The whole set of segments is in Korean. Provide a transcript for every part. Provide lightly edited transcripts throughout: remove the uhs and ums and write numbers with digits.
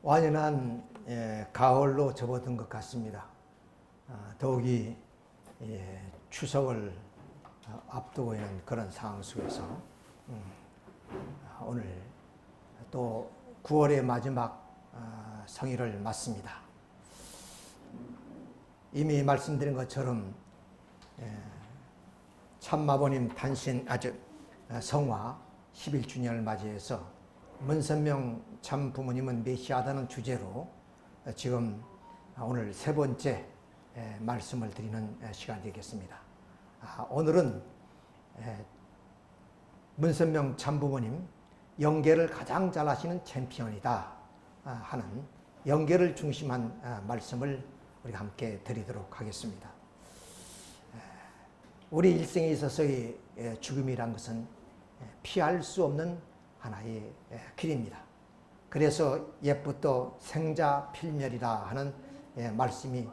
완연한 가을로 접어든 것 같습니다. 더욱이 추석을 앞두고 있는 그런 상황 속에서 오늘 또 9월의 마지막 성일을 맞습니다. 이미 말씀드린 것처럼 참마보님 탄신 성화 11주년을 맞이해서 문선명 참부모님은 메시아다는 주제로 지금 오늘 세 번째 말씀을 드리는 시간이 되겠습니다. 오늘은 문선명 참부모님 연계를 가장 잘하시는 챔피언이다 하는 연계를 중심한 말씀을 우리가 함께 드리도록 하겠습니다. 우리 일생에 있어서의 죽음이란 것은 피할 수 없는 하나의 길입니다. 그래서 옛부터 생자필멸이라 하는 말씀이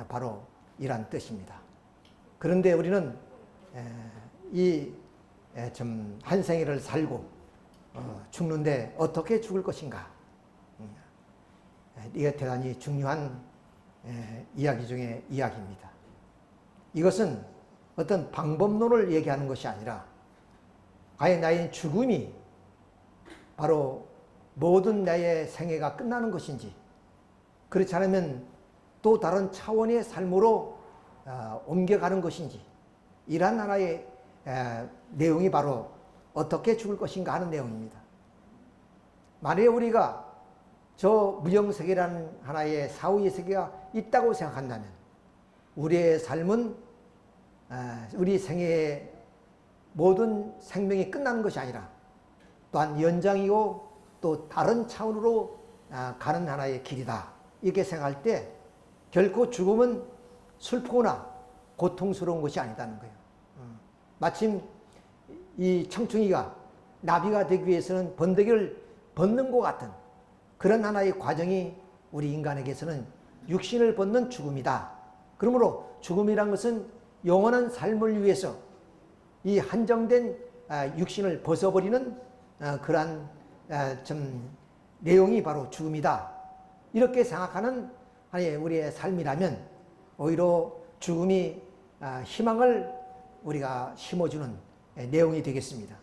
바로 이란 뜻입니다. 그런데 우리는 이 한 생애를 살고 죽는데 어떻게 죽을 것인가? 이게 대단히 중요한 이야기 중에 이야기입니다. 이것은 어떤 방법론을 얘기하는 것이 아니라 과연 나의 죽음이 바로 모든 나의 생애가 끝나는 것인지, 그렇지 않으면 또 다른 차원의 삶으로 옮겨가는 것인지, 이러한 하나의 내용이 바로 어떻게 죽을 것인가 하는 내용입니다. 만약에 우리가 저 무정세계라는 하나의 사후의 세계가 있다고 생각한다면 우리의 삶은 우리 생애의 모든 생명이 끝나는 것이 아니라 또한 연장이고 또 다른 차원으로 가는 하나의 길이다, 이렇게 생각할 때 결코 죽음은 슬프거나 고통스러운 것이 아니다는 거예요. 마침 이 청충이가 나비가 되기 위해서는 번데기를 벗는 것 같은 그런 하나의 과정이 우리 인간에게서는 육신을 벗는 죽음이다. 그러므로 죽음이란 것은 영원한 삶을 위해서 이 한정된 육신을 벗어버리는 그러한 내용이 바로 죽음이다, 이렇게 생각하는 우리의 삶이라면 오히려 죽음이 희망을 우리가 심어주는 내용이 되겠습니다.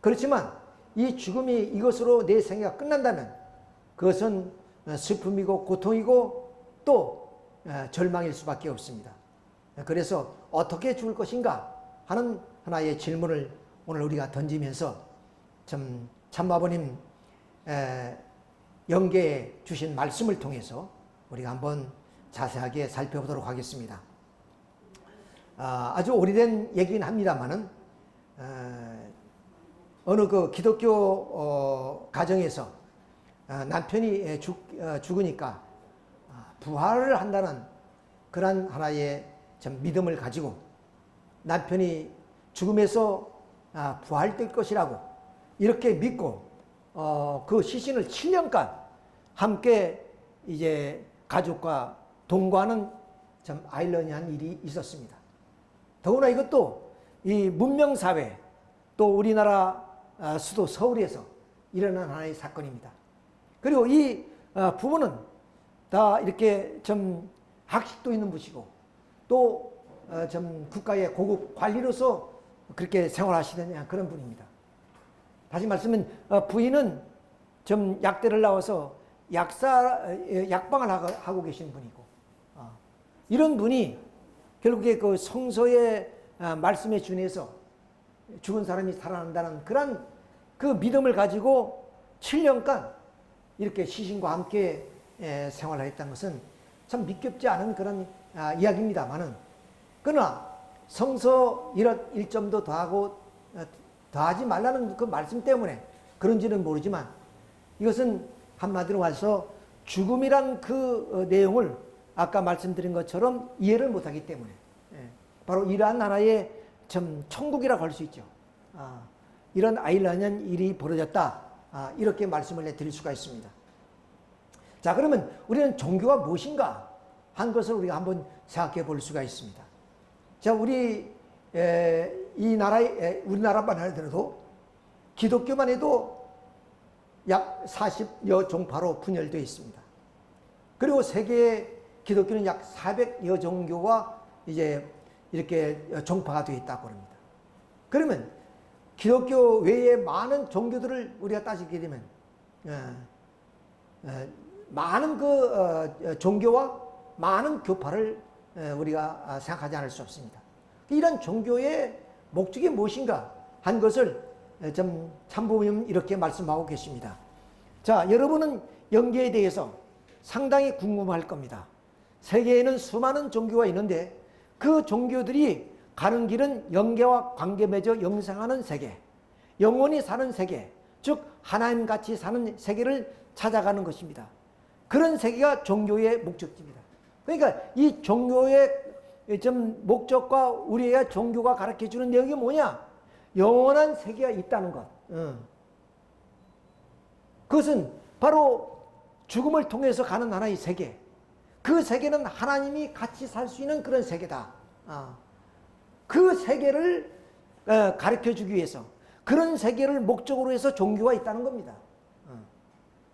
그렇지만 이 죽음이 이것으로 내 생애가 끝난다면 그것은 슬픔이고 고통이고 또 절망일 수밖에 없습니다. 그래서 어떻게 죽을 것인가 하는 하나의 질문을 오늘 우리가 던지면서 참마보님 연계해 주신 말씀을 통해서 우리가 한번 자세하게 살펴보도록 하겠습니다. 아주 오래된 얘기긴 합니다만은 어느 그 기독교 가정에서 남편이 죽으니까 부활을 한다는 그런 하나의 믿음을 가지고 남편이 죽음에서 부활될 것이라고 이렇게 믿고 그 시신을 7년간 함께 이제 가족과 동거하는 참 아이러니한 일이 있었습니다. 더구나 이것도 이 문명사회 또 우리나라 수도 서울에서 일어난 하나의 사건입니다. 그리고 이 부부는 다 이렇게 좀 학식도 있는 분이고 또 좀 국가의 고급 관리로서 그렇게 생활하시는 그런 분입니다. 다시 말씀은 부인은 좀 약대를 나와서 약방을 하고 계신 분이고, 이런 분이 결국에 그 성서의 말씀에 준해서 죽은 사람이 살아난다는 그런 그 믿음을 가지고 7년간 이렇게 시신과 함께 생활했다는 것은 참 믿깁지 않은 그런 이야기입니다만은, 그러나 성서 이런 일점도 더하지 말라는 그 말씀 때문에 그런지는 모르지만 이것은 한마디로 와서 죽음이란 그 내용을 아까 말씀드린 것처럼 이해를 못하기 때문에 바로 이러한 하나의 천국이라고 할 수 있죠. 이런 아이러니한 일이 벌어졌다, 이렇게 말씀을 드릴 수가 있습니다. 자, 그러면 우리는 종교가 무엇인가 한 것을 우리가 한번 생각해 볼 수가 있습니다. 자, 우리 이 나라의 우리나라만 하더라도 기독교만 해도 약 40여 종파로 분열되어 있습니다. 그리고 세계의 기독교는 약 400여 종교가 이제 이렇게 종파가 되어 있다고 합니다. 그러면 기독교 외에 많은 종교들을 우리가 따지게 되면 많은 종교와 많은 교파를 우리가 생각하지 않을 수 없습니다. 이런 종교의 목적이 무엇인가 한 것을 좀 참부모님 이렇게 말씀하고 계십니다. 자, 여러분은 영계에 대해서 상당히 궁금할 겁니다. 세계에는 수많은 종교가 있는데 그 종교들이 가는 길은 영계와 관계 맺어 영생하는 세계, 영원히 사는 세계, 즉 하나님같이 사는 세계를 찾아가는 것입니다. 그런 세계가 종교의 목적지입니다. 그러니까 이 종교의 좀 목적과 우리의 종교가 가르쳐주는 내용이 뭐냐? 영원한 세계가 있다는 것. 그것은 바로 죽음을 통해서 가는 하나의 세계. 그 세계는 하나님이 같이 살 수 있는 그런 세계다. 그 세계를 가르쳐주기 위해서 그런 세계를 목적으로 해서 종교가 있다는 겁니다.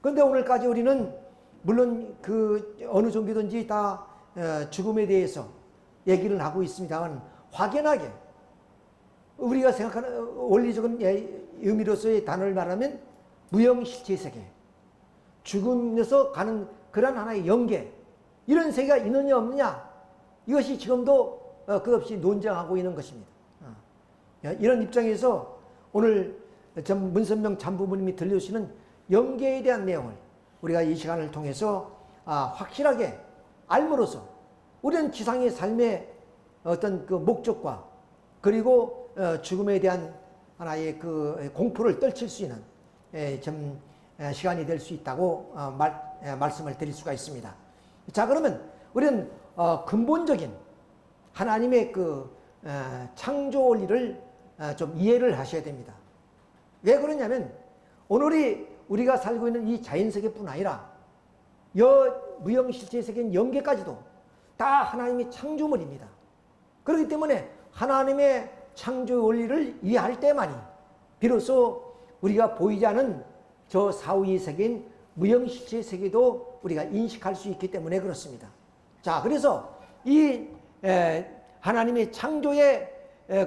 그런데 오늘까지 우리는 물론 그 어느 종교든지 다 죽음에 대해서 얘기를 하고 있습니다만 확연하게 우리가 생각하는 원리적인 의미로서의 단어를 말하면 무형실체 세계, 죽음에서 가는 그런 하나의 영계, 이런 세계가 있느냐 없느냐, 이것이 지금도 끝없이 논쟁하고 있는 것입니다. 이런 입장에서 오늘 문선명 참부모님이 들려주시는 영계에 대한 내용을 우리가 이 시간을 통해서 확실하게 알므로써 우리는 지상의 삶의 어떤 그 목적과 그리고 죽음에 대한 하나의 그 공포를 떨칠 수 있는 시간이 될 수 있다고 말씀을 드릴 수가 있습니다. 자, 그러면 우리는 근본적인 하나님의 그 창조 원리를 좀 이해를 하셔야 됩니다. 왜 그러냐면 오늘이 우리가 살고 있는 이 자연세계뿐 아니라 무형실체 세계인 영계까지도 다 하나님의 창조물입니다. 그렇기 때문에 하나님의 창조 원리를 이해할 때만이 비로소 우리가 보이지 않은 저 사후의 세계인 무형실체 세계도 우리가 인식할 수 있기 때문에 그렇습니다. 자, 그래서 이 하나님의 창조의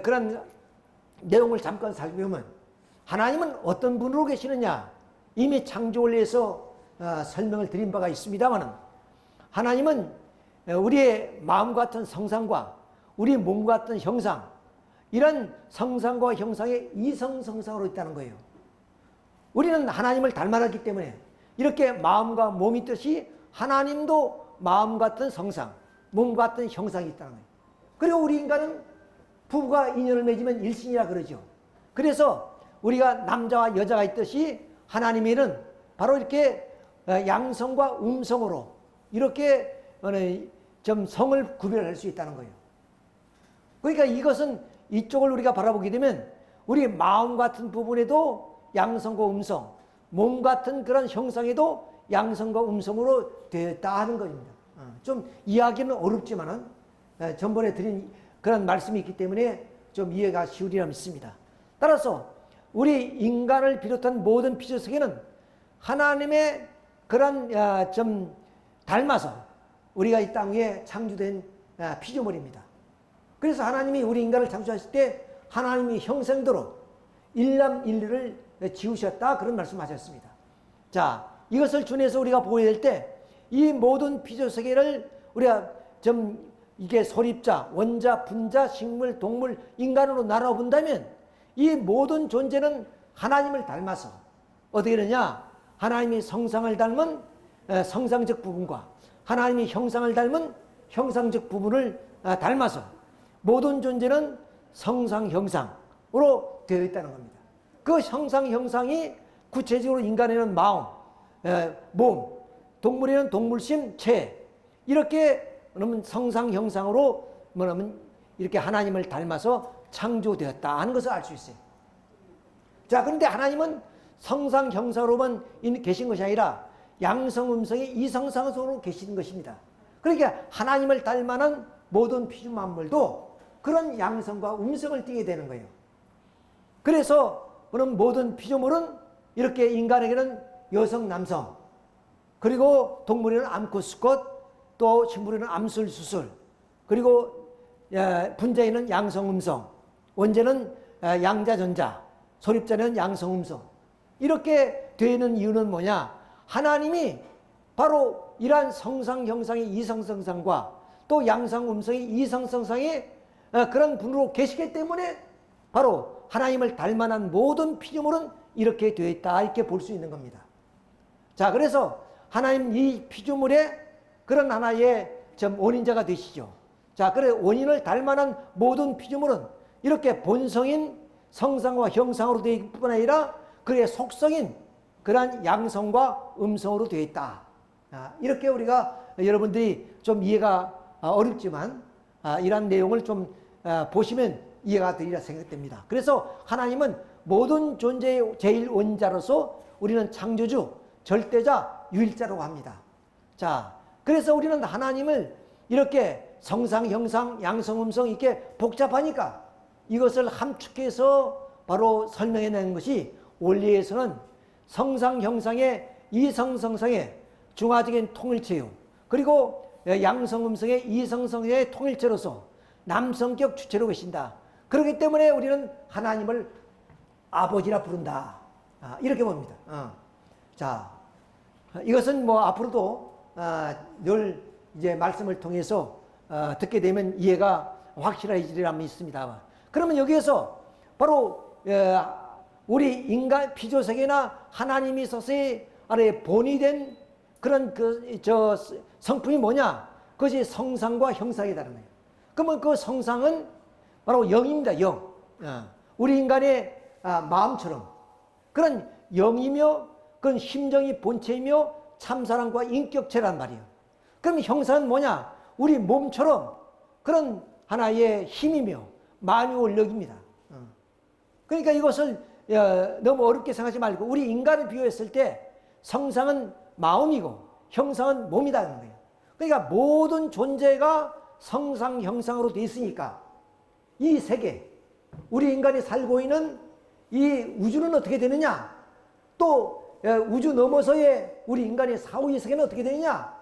그런 내용을 잠깐 살펴보면 하나님은 어떤 분으로 계시느냐, 이미 창조 원리에서 설명을 드린 바가 있습니다만 하나님은 우리의 마음 같은 성상과 우리 몸 같은 형상, 이런 성상과 형상의 이성성상으로 있다는 거예요. 우리는 하나님을 닮아났기 때문에 이렇게 마음과 몸이 뜻이 하나님도 마음 같은 성상, 몸 같은 형상이 있다는 거예요. 그리고 우리 인간은 부부가 인연을 맺으면 일신이라 그러죠. 그래서 우리가 남자와 여자가 있듯이 하나님에는 바로 이렇게 양성과 음성으로 이렇게 좀 성을 구별할 수 있다는 거예요. 그러니까 이것은 이쪽을 우리가 바라보게 되면 우리 마음 같은 부분에도 양성과 음성, 몸 같은 그런 형상에도 양성과 음성으로 되었다 하는 것입니다. 좀 이해하기는 어렵지만은 전번에 드린 그런 말씀이 있기 때문에 좀 이해가 쉬우리라 믿습니다. 따라서 우리 인간을 비롯한 모든 피조세계는 하나님의 그런 좀 닮아서 우리가 이 땅 위에 창조된 피조물입니다. 그래서 하나님이 우리 인간을 창조하실 때 하나님이 형상대로 일남일녀를 지으셨다, 그런 말씀하셨습니다. 자, 이것을 준해서 우리가 보여야 될 때 이 모든 피조세계를 우리가 좀 이게 소립자, 원자, 분자, 식물, 동물, 인간으로 나눠 본다면 이 모든 존재는 하나님을 닮아서 어떻게 되냐, 하나님이 성상을 닮은 성상적 부분과 하나님이 형상을 닮은 형상적 부분을 닮아서 모든 존재는 성상, 형상으로 되어 있다는 겁니다. 그 형상, 형상이 구체적으로 인간에는 마음, 몸, 동물에는 동물심, 체, 이렇게 성상, 형상으로 이렇게 하나님을 닮아서 창조되었다 하는 것을 알 수 있어요. 자, 그런데 하나님은 성상, 형상으로만 계신 것이 아니라 양성, 음성이 이성상으로 계시는 것입니다. 그러니까 하나님을 닮아는 모든 피조 만물도 그런 양성과 음성을 띠게 되는 거예요. 그래서 그럼 모든 피조물은 이렇게 인간에게는 여성, 남성, 그리고 동물에는 암컷, 수컷, 또 식물에는 암술, 수술, 그리고 분자에는 양성, 음성, 원자는 양자, 전자, 소립자는 양성, 음성. 이렇게 되는 이유는 뭐냐? 하나님이 바로 이러한 성상, 형상의 이성성상과 또 양성, 음성의 이성성상의 그런 분으로 계시기 때문에 바로 하나님을 닮아난 모든 피조물은 이렇게 되어 있다, 이렇게 볼 수 있는 겁니다. 자, 그래서 하나님 이 피조물의 그런 하나의 원인자가 되시죠. 자, 그래 원인을 닮아난 모든 피조물은 이렇게 본성인 성상과 형상으로 되어 있을 뿐 아니라 그의 속성인 그러한 양성과 음성으로 되어 있다. 이렇게 우리가 여러분들이 좀 이해가 어렵지만 이러한 내용을 좀 보시면 이해가 되리라 생각됩니다. 그래서 하나님은 모든 존재의 제일 원자로서 우리는 창조주, 절대자, 유일자라고 합니다. 자, 그래서 우리는 하나님을 이렇게 성상, 형상, 양성, 음성 이렇게 복잡하니까 이것을 함축해서 바로 설명해내는 것이 원리에서는 성상, 형상의 이성성상의 중화적인 통일체요, 그리고 양성, 음성의 이성성의 통일체로서 남성격 주체로 계신다. 그렇기 때문에 우리는 하나님을 아버지라 부른다. 이렇게 봅니다. 자, 이것은 뭐 앞으로도 늘 이제 말씀을 통해서 듣게 되면 이해가 확실해지리라 믿습니다. 그러면 여기에서 바로 우리 인간 피조세계나 하나님이 서서히 아래 본이 된 그런 성품이 뭐냐? 그것이 성상과 형상이라는 거예요. 그러면 그 성상은 바로 영입니다. 영. 우리 인간의 마음처럼 그런 영이며 그런 심정이 본체이며 참사랑과 인격체란 말이에요. 그럼 형상은 뭐냐? 우리 몸처럼 그런 하나의 힘이며 만유원력입니다. 그러니까 이것을 너무 어렵게 생각하지 말고 우리 인간을 비유했을 때 성상은 마음이고 형상은 몸이라는 거예요. 그러니까 모든 존재가 성상, 형상으로 되어 있으니까 이 세계, 우리 인간이 살고 있는 이 우주는 어떻게 되느냐? 또 우주 넘어서의 우리 인간의 사후의 세계는 어떻게 되느냐?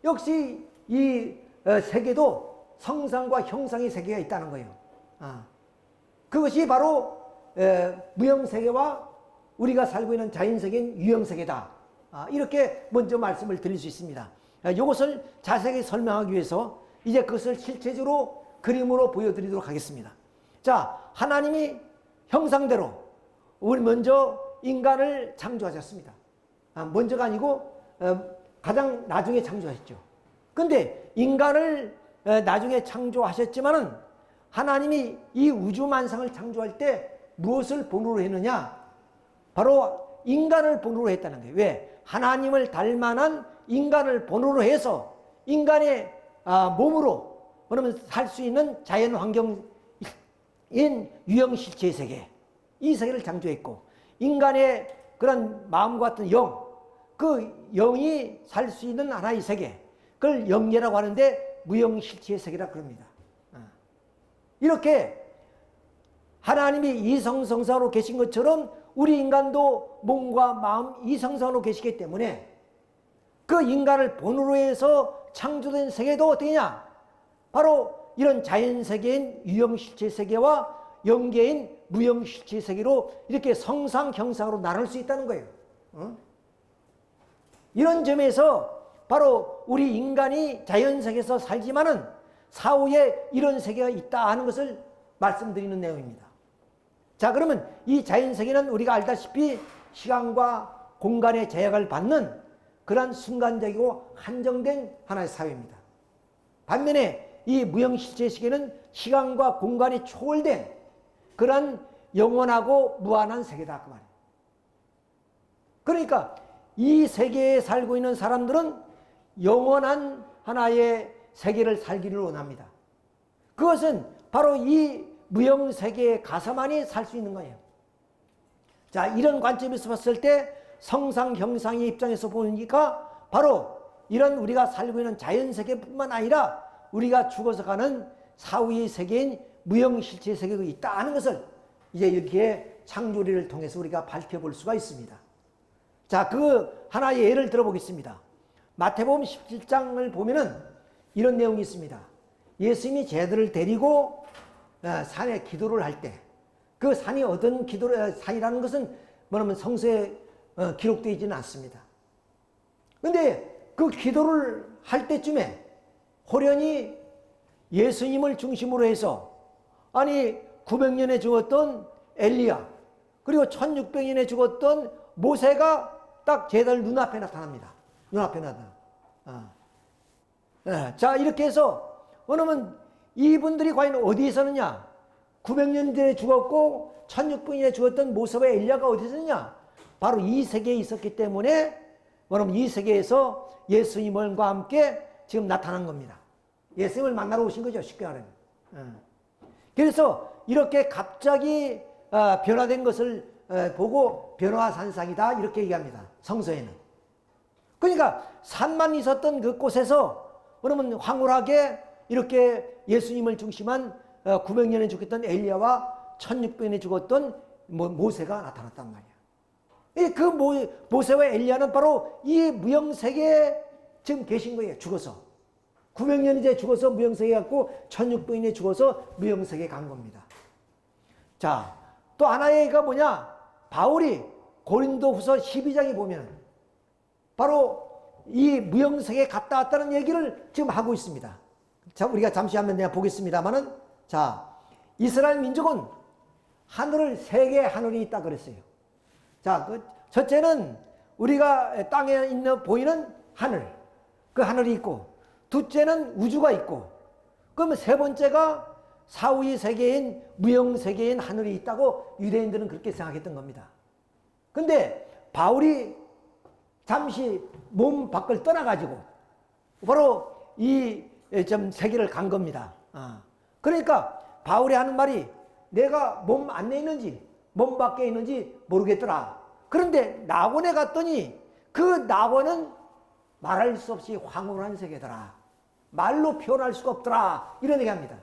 역시 이 세계도 성상과 형상의 세계가 있다는 거예요. 그것이 바로 무형세계와 우리가 살고 있는 자연세계인 유형세계다. 이렇게 먼저 말씀을 드릴 수 있습니다. 이것을 자세하게 설명하기 위해서 이제 그것을 실체적으로 그림으로 보여드리도록 하겠습니다. 자, 하나님이 형상대로 우리 먼저 인간을 창조하셨습니다. 먼저가 아니고 가장 나중에 창조하셨죠. 근데 인간을 나중에 창조하셨지만은 하나님이 이 우주만상을 창조할 때 무엇을 본으로 했느냐? 바로 인간을 본으로 했다는 거예요. 왜? 하나님을 닮아난 인간을 본으로 해서 인간의 몸으로 그러면 살 수 있는 자연 환경인 유형실체의 세계, 이 세계를 창조했고 인간의 그런 마음과 같은 영, 그 영이 살 수 있는 하나의 세계, 그걸 영계라고 하는데 무형실체의 세계라 그럽니다. 이렇게 하나님이 이성성상으로 계신 것처럼 우리 인간도 몸과 마음 이성성으로 계시기 때문에 그 인간을 본으로 해서 창조된 세계도 어떻게냐? 바로 이런 자연세계인 유형실체 세계와 영계인 무형실체 세계로 이렇게 성상, 형상으로 나눌 수 있다는 거예요. 이런 점에서 바로 우리 인간이 자연세계에서 살지만은 사후에 이런 세계가 있다 하는 것을 말씀드리는 내용입니다. 자, 그러면 이 자연세계는 우리가 알다시피 시간과 공간의 제약을 받는 그러한 순간적이고 한정된 하나의 사회입니다. 반면에 이 무형실체 세계는 시간과 공간이 초월된 그러한 영원하고 무한한 세계다 그 말이에요. 그러니까 이 세계에 살고 있는 사람들은 영원한 하나의 세계를 살기를 원합니다. 그것은 바로 이 무형세계에 가서만이 살 수 있는 거예요. 자, 이런 관점에서 봤을 때 성상, 형상의 입장에서 보니까 바로 이런 우리가 살고 있는 자연세계뿐만 아니라 우리가 죽어서 가는 사후의 세계인 무형실체 세계도 있다 하는 것을 이제 이렇게 창조리를 통해서 우리가 밝혀볼 수가 있습니다. 자, 그 하나의 예를 들어보겠습니다. 마태복음 17장을 보면은 이런 내용이 있습니다. 예수님이 제자들을 데리고 산에 기도를 할 때, 그 산이 어떤 산이라는 것은 뭐냐면 성서에 기록되어 있지는 않습니다. 근데 그 기도를 할 때쯤에 호련히 예수님을 중심으로 해서, 아니 900년에 죽었던 엘리야, 그리고 1600년에 죽었던 모세가 딱 제자들 눈앞에 나타납니다. 눈앞에 나타나. 자, 이렇게 해서 왜냐면 이분들이 과연 어디에 있었느냐? 900년 전에 죽었고 1600년에 죽었던 모세와 엘리야가 어디에 있었느냐? 바로 이 세계에 있었기 때문에 뭐냐면 이 세계에서 예수님과 함께 지금 나타난 겁니다. 예수님을 만나러 오신 거죠, 쉽게 말하면. 그래서 이렇게 갑자기 변화된 것을 보고 변화산상이다 이렇게 얘기합니다, 성서에는. 그러니까 산만 있었던 그 곳에서 그러면 황홀하게 이렇게 예수님을 중심한 900년에 죽었던 엘리야와 1600년에 죽었던 모세가 나타났단 말이야. 그 모세와 엘리야는 바로 이 무형세계에 지금 계신 거예요, 죽어서. 900년 이제 죽어서 무형세계에 갔고 1600년에 죽어서 무형세계에 간 겁니다. 자, 또 하나의 예가 뭐냐? 바울이 고린도후서 12장에 보면 바로 이 무형세계에 갔다 왔다는 얘기를 지금 하고 있습니다. 자, 우리가 잠시 한번 내가 보겠습니다만은, 자, 이스라엘 민족은 하늘을 세 개의 하늘이 있다 그랬어요. 자, 첫째는 우리가 땅에 있는 보이는 하늘, 그 하늘이 있고, 둘째는 우주가 있고, 그러면 세 번째가 사후의 세계인 무형세계인 하늘이 있다고 유대인들은 그렇게 생각했던 겁니다. 근데 바울이 잠시 몸 밖을 떠나가지고 바로 이 세계를 간 겁니다. 그러니까 바울이 하는 말이 내가 몸 안에 있는지 몸 밖에 있는지 모르겠더라. 그런데 낙원에 갔더니 그 낙원은 말할 수 없이 황홀한 세계더라. 말로 표현할 수가 없더라. 이런 얘기합니다.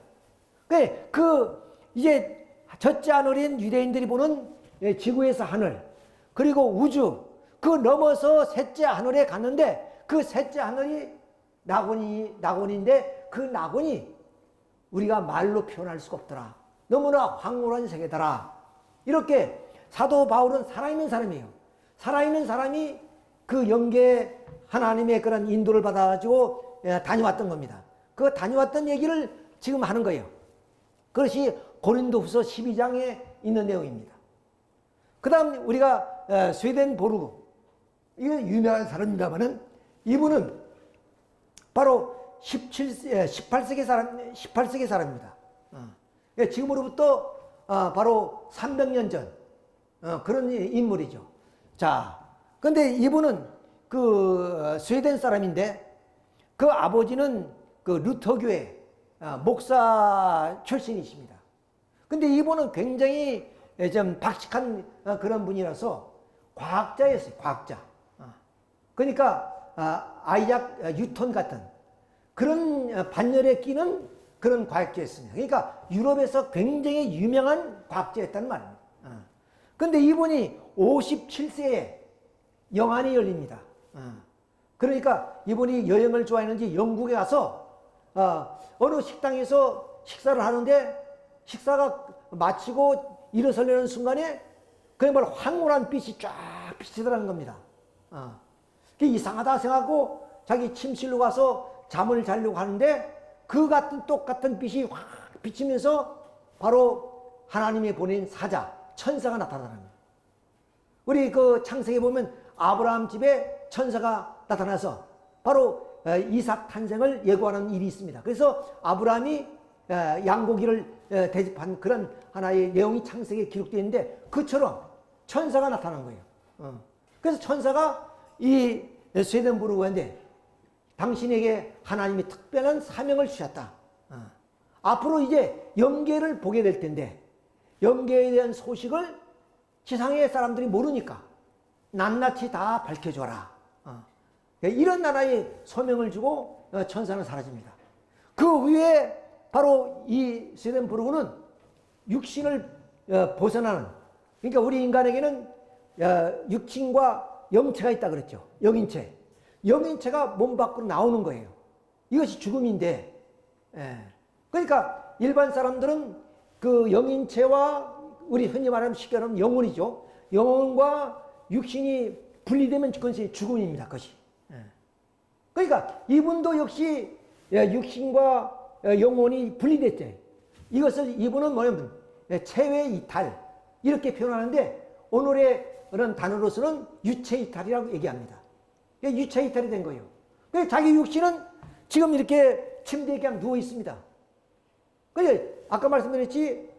이제 첫째 하늘인 유대인들이 보는 지구에서 하늘, 그리고 우주, 그 넘어서 셋째 하늘에 갔는데 그 셋째 하늘이 낙원인데 그 낙원이 우리가 말로 표현할 수가 없더라. 너무나 황홀한 세계더라. 이렇게 사도 바울은 살아있는 사람이에요. 살아있는 사람이 그 영계 하나님의 그런 인도를 받아가지고 다녀왔던 겁니다. 그 다녀왔던 얘기를 지금 하는 거예요. 그것이 고린도후서 12장에 있는 내용입니다. 그 다음 우리가 스웨덴보르그, 이건 유명한 사람입니다만은 이분은 바로 18세기 사람입니다. 지금으로부터 바로 300년 전 그런 인물이죠. 자, 근데 이분은 그 스웨덴 사람인데 그 아버지는 그 루터교회 목사 출신이십니다. 근데 이분은 굉장히 좀 박식한 그런 분이라서 과학자였어요, 과학자. 그러니까 아이작 뉴턴 같은 그런 반열에 끼는 그런 과학자였습니다. 그러니까 유럽에서 굉장히 유명한 과학자였다는 말입니다. 근데 이분이 57세에 영안이 열립니다. 그러니까 이분이 여행을 좋아했는지 영국에 가서 어느 식당에서 식사를 하는데 식사가 마치고 일어서려는 순간에 그야말로 황홀한 빛이 쫙 비치더라는 겁니다. 그게 이상하다 생각하고 자기 침실로 가서 잠을 자려고 하는데 그 같은 똑같은 빛이 확 비치면서 바로 하나님이 보낸 사자, 천사가 나타납니다. 우리 그 창세기에 보면 아브라함 집에 천사가 나타나서 바로 이삭 탄생을 예고하는 일이 있습니다. 그래서 아브라함이 양고기를 대접한 그런 하나의 내용이 창세기에 기록되어 있는데 그처럼 천사가 나타난 거예요. 그래서 천사가 이 스웨덴보르그인데 당신에게 하나님이 특별한 사명을 주셨다. 앞으로 이제 영계를 보게 될 텐데 영계에 대한 소식을 지상의 사람들이 모르니까 낱낱이 다 밝혀줘라. 이런 나라의 소명을 주고 천사는 사라집니다. 그 후에 바로 이 스웨덴보르그는 육신을 벗어나는, 그러니까 우리 인간에게는 육신과 영체가 있다 그랬죠. 영인체. 영인체가 몸 밖으로 나오는 거예요. 이것이 죽음인데, 예. 그러니까 일반 사람들은 그 영인체와 우리 흔히 말하면 쉽게 말하면 영혼이죠. 영혼과 육신이 분리되면 그것이 죽음입니다. 그것이. 예. 그러니까 이분도 역시 육신과 영혼이 분리됐죠. 이것을 이분은 뭐냐면 체외 이탈 이렇게 표현하는데 오늘의 그런 단어로서는 유체 이탈이라고 얘기합니다. 유체 이탈이 된 거예요. 자기 육신은 지금 이렇게 침대에 그냥 누워 있습니다. 그래 아까 말씀드렸지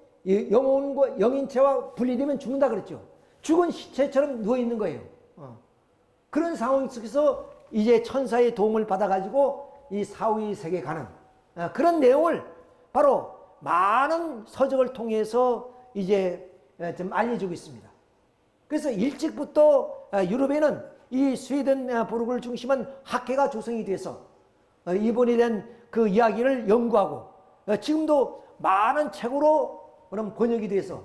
영혼과 영인체와 분리되면 죽는다 그랬죠. 죽은 시체처럼 누워 있는 거예요. 그런 상황 속에서 이제 천사의 도움을 받아가지고 이 사후의 세계에 가는 그런 내용을 바로 많은 서적을 통해서 이제 좀 알려주고 있습니다. 그래서 일찍부터 유럽에는 이 스웨덴부르크를 중심한 학회가 조성이 돼서 이번에 대한 그 이야기를 연구하고 지금도 많은 책으로 그럼 번역이 돼서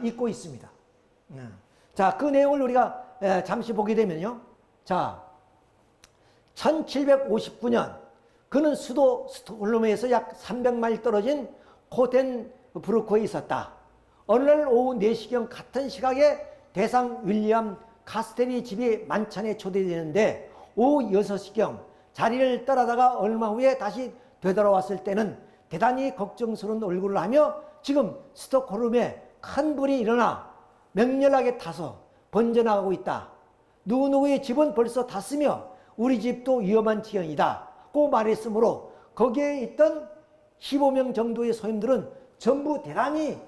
읽고 있습니다. 자, 그 내용을 우리가 잠시 보게 되면요. 자, 1759년 그는 수도 스톡홀름에서 약 300마일 떨어진 코텐브루크에 있었다. 어느 날 오후 4시경 같은 시각에 대상 윌리엄 카스텔이 집이 만찬에 초대되는데 오후 6시경 자리를 떠나다가 얼마 후에 다시 되돌아왔을 때는 대단히 걱정스러운 얼굴을 하며 지금 스톡홀름에 큰 불이 일어나 맹렬하게 타서 번져나가고 있다. 누구누구의 집은 벌써 탔으며 우리 집도 위험한 지경이다 고 말했으므로 거기에 있던 15명 정도의 소인들은 전부 대단히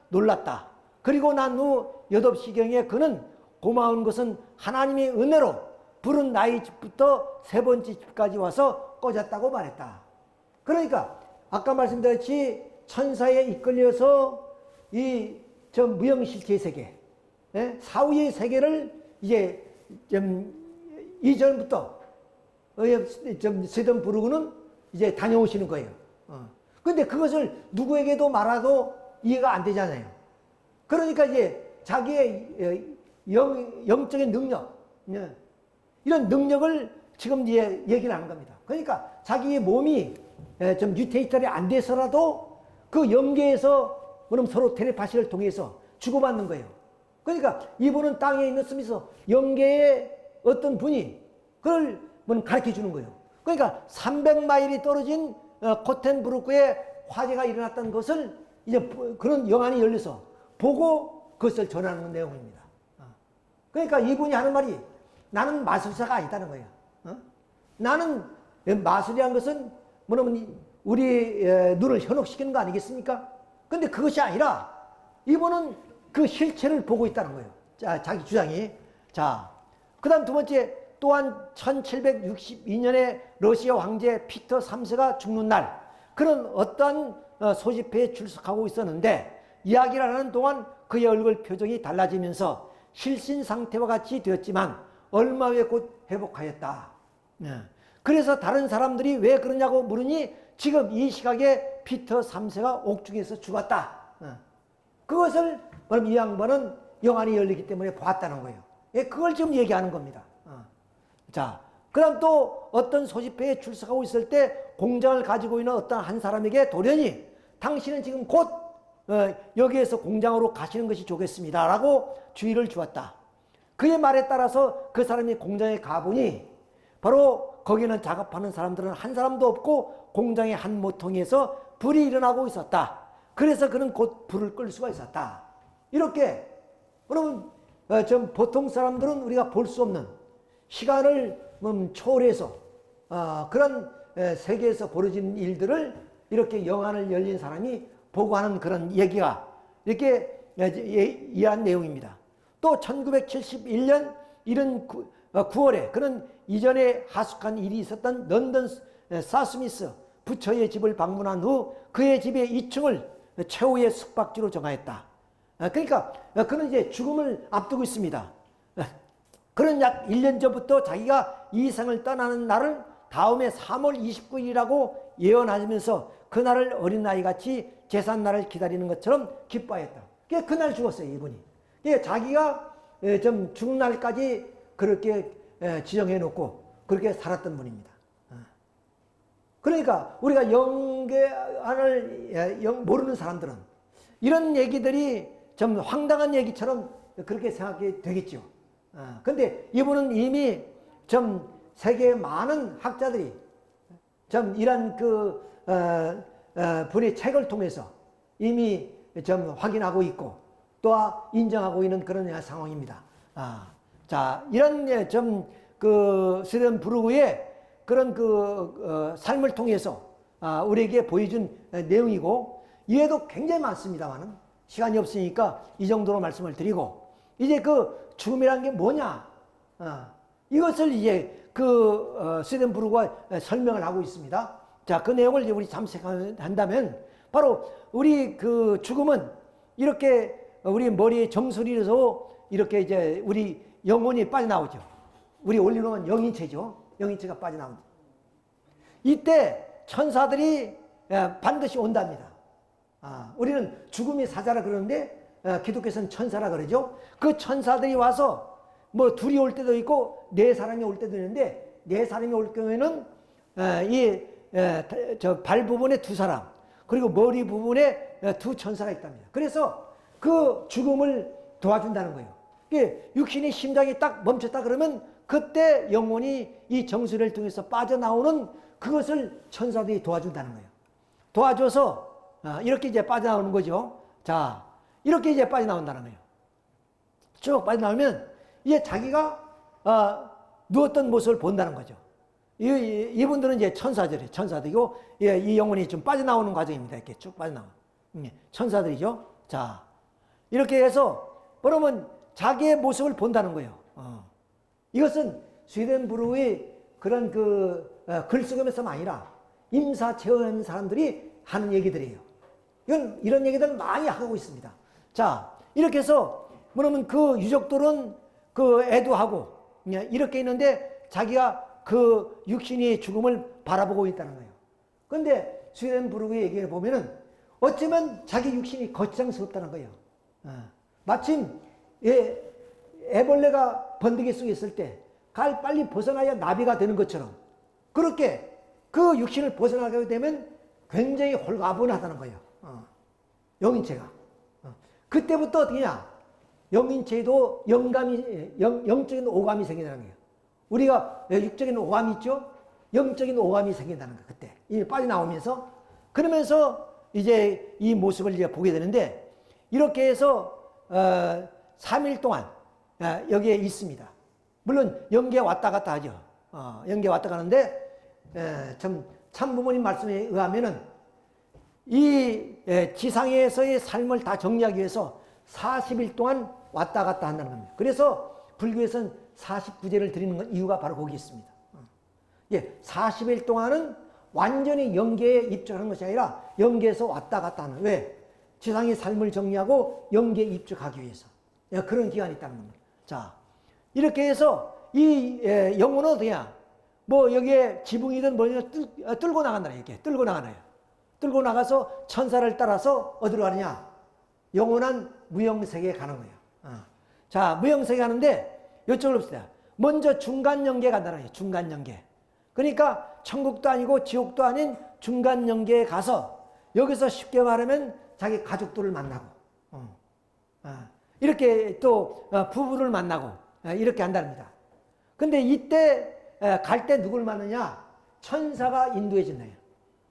놀랐다. 그리고 난 후 8시경에 그는 고마운 것은 하나님의 은혜로 불은 나의 집부터 세 번째 집까지 와서 꺼졌다고 말했다. 그러니까 아까 말씀드렸지 천사에 이끌려서 이 무형실체 세계, 사후의 세계를 이제 이전부터 스웨덴부르크는 이제 다녀오시는 거예요. 근데 그것을 누구에게도 말아도 이해가 안 되잖아요. 그러니까 이제 자기의 영적인 능력, 이런 능력을 지금 이제 얘기를 하는 겁니다. 그러니까 자기의 몸이 좀 뉴테이터리 안 돼서라도 그 영계에서 그럼 서로 텔레파시를 통해서 주고받는 거예요. 그러니까 이분은 땅에 있는 스미서 영계의 어떤 분이 그걸 가르쳐 주는 거예요. 그러니까 300마일이 떨어진 코텐브루크에 화재가 일어났던 것을 이제 그런 영안이 열려서 보고 그것을 전하는 내용입니다. 그러니까 이분이 하는 말이 나는 마술사가 아니다는 거예요. 나는 마술이란 것은 뭐냐면 우리 눈을 현혹시키는 거 아니겠습니까? 근데 그것이 아니라 이분은 그 실체를 보고 있다는 거예요. 자, 자기 주장이. 자, 그 다음 두 번째 또한 1762년에 러시아 황제 피터 3세가 죽는 날 그런 어떤 소집회에 출석하고 있었는데 이야기를 하는 동안 그의 얼굴 표정이 달라지면서 실신 상태와 같이 되었지만 얼마 후에 곧 회복하였다. 그래서 다른 사람들이 왜 그러냐고 물으니 지금 이 시각에 피터 3세가 옥중에서 죽었다. 그것을 그럼 이 양반은 영안이 열리기 때문에 보았다는 거예요. 그걸 지금 얘기하는 겁니다. 자, 그 다음 또 어떤 소집회에 출석하고 있을 때 공장을 가지고 있는 어떤 한 사람에게 돌연히 당신은 지금 곧 여기에서 공장으로 가시는 것이 좋겠습니다 라고 주의를 주었다. 그의 말에 따라서 그 사람이 공장에 가보니 바로 거기는 작업하는 사람들은 한 사람도 없고 공장의 한 모퉁이에서 불이 일어나고 있었다. 그래서 그는 곧 불을 끌 수가 있었다. 이렇게 그러면 좀 보통 사람들은 우리가 볼 수 없는 시간을 초월해서 그런 세계에서 벌어진 일들을 이렇게 영안을 열린 사람이 보고 하는 그런 얘기가 이렇게 이해한 내용입니다. 또 1971년 9월에 그는 이전에 하숙한 일이 있었던 런던 사스미스 부처의 집을 방문한 후 그의 집의 2층을 최후의 숙박지로 정하였다. 그러니까 그는 이제 죽음을 앞두고 있습니다. 그는 약 1년 전부터 자기가 이 생을 떠나는 날을 다음해 3월 29일이라고 예언하면서 그날을 어린아이같이 제삿날을 기다리는 것처럼 기뻐했다. 그날 죽었어요, 이분이. 자기가 좀 죽는 날까지 그렇게 지정해 놓고 그렇게 살았던 분입니다. 그러니까 우리가 영계안을 모르는 사람들은 이런 얘기들이 좀 황당한 얘기처럼 그렇게 생각이 되겠죠. 근데 이분은 이미 좀 세계 많은 학자들이 좀 이런 분의 책을 통해서 이미 좀 확인하고 있고 또 인정하고 있는 그런 상황입니다. 자, 이런 좀 스웨덴부르크의 그런 삶을 통해서 우리에게 보여준 내용이고 이외에도 굉장히 많습니다만은 시간이 없으니까 이 정도로 말씀을 드리고 이제 죽음이라는 게 뭐냐 이것을 이제 스웨덴부르크가 설명을 하고 있습니다. 자, 그 내용을 이제 우리 잠색한다면 바로 우리 죽음은 이렇게 우리 머리에 정수리에서 이렇게 이제 우리 영혼이 빠져나오죠. 우리 원리로는 영인체죠. 영인체가 빠져나온다. 이때 천사들이 반드시 온답니다. 우리는 죽음이 사자라 그러는데 기독교에서는 천사라 그러죠. 그 천사들이 와서 뭐 둘이 올 때도 있고 네 사람이 올 때도 있는데 네 사람이 올 경우에는 저 발 부분에 두 사람 그리고 머리 부분에 두 천사가 있답니다. 그래서 그 죽음을 도와준다는 거예요. 육신이 심장이 딱 멈췄다 그러면 그때 영혼이 이 정수리를 통해서 빠져나오는 그것을 천사들이 도와준다는 거예요. 도와줘서 이렇게 이제 빠져나오는 거죠. 자, 이렇게 이제 빠져나온다는 거예요. 쭉 빠져나오면 이제 자기가 누웠던 모습을 본다는 거죠. 이분들은 이제 천사들이고 이 영혼이 좀 빠져나오는 과정입니다. 이렇게 쭉 빠져나오는 천사들이죠. 자, 이렇게 해서 그러면 자기의 모습을 본다는 거예요. 이것은 스웨덴부르크의 그런 글쓰기면서만 아니라 임사 체험하는 사람들이 하는 얘기들이에요. 이런 얘기들 많이 하고 있습니다. 자, 이렇게 해서 그러면 그 유족들은 애도하고 이렇게 있는데 자기가 육신의 죽음을 바라보고 있다는 거예요. 그런데 스웨덴부르크의 얘기를 보면은 어쩌면 자기 육신이 거창스럽다는 거예요. 마침 애벌레가 번데기 속에 있을 때 빨리 벗어나야 나비가 되는 것처럼 그렇게 그 육신을 벗어나게 되면 굉장히 홀가분하다는 거예요. 영인체가. 그때부터 어떻게냐? 영인체에도 영적인 오감이 생긴다는 거예요. 우리가 육적인 오감이 있죠? 영적인 오감이 생긴다는 거예요. 그때. 이 빠져나오면서. 그러면서 이제 이 모습을 이제 보게 되는데 이렇게 해서 3일 동안 여기에 있습니다. 물론 영계 왔다 갔다 하죠. 영계 왔다 가는데 참부모님 말씀에 의하면은 이 지상에서의 삶을 다 정리하기 위해서 40일 동안 왔다 갔다 한다는 겁니다. 그래서 불교에서는 49제를 드리는 이유가 바로 거기 있습니다. 40일 동안은 완전히 영계에 입적하는 것이 아니라 영계에서 왔다 갔다 하는. 왜? 지상의 삶을 정리하고 영계에 입적하기 위해서. 그런 기간이 있다는 겁니다. 자, 이렇게 해서 이 영혼은 어디야? 뭐 여기에 지붕이든 뭐냐 뚫고 나간다. 이렇게 뚫고 나가나요. 뚫고 나가서 천사를 따라서 어디로 가느냐? 영원한 무형세계에 가는 거예요. 자, 무형세계 가는데 이쪽으로 봅시다. 먼저 중간영계 간다는 거예요. 중간영계. 그러니까 천국도 아니고 지옥도 아닌 중간영계에 가서 여기서 쉽게 말하면 자기 가족들을 만나고 이렇게 또 부부를 만나고 이렇게 한답니다. 근데 이때 갈 때 누굴 만나냐? 천사가 인도해 준다.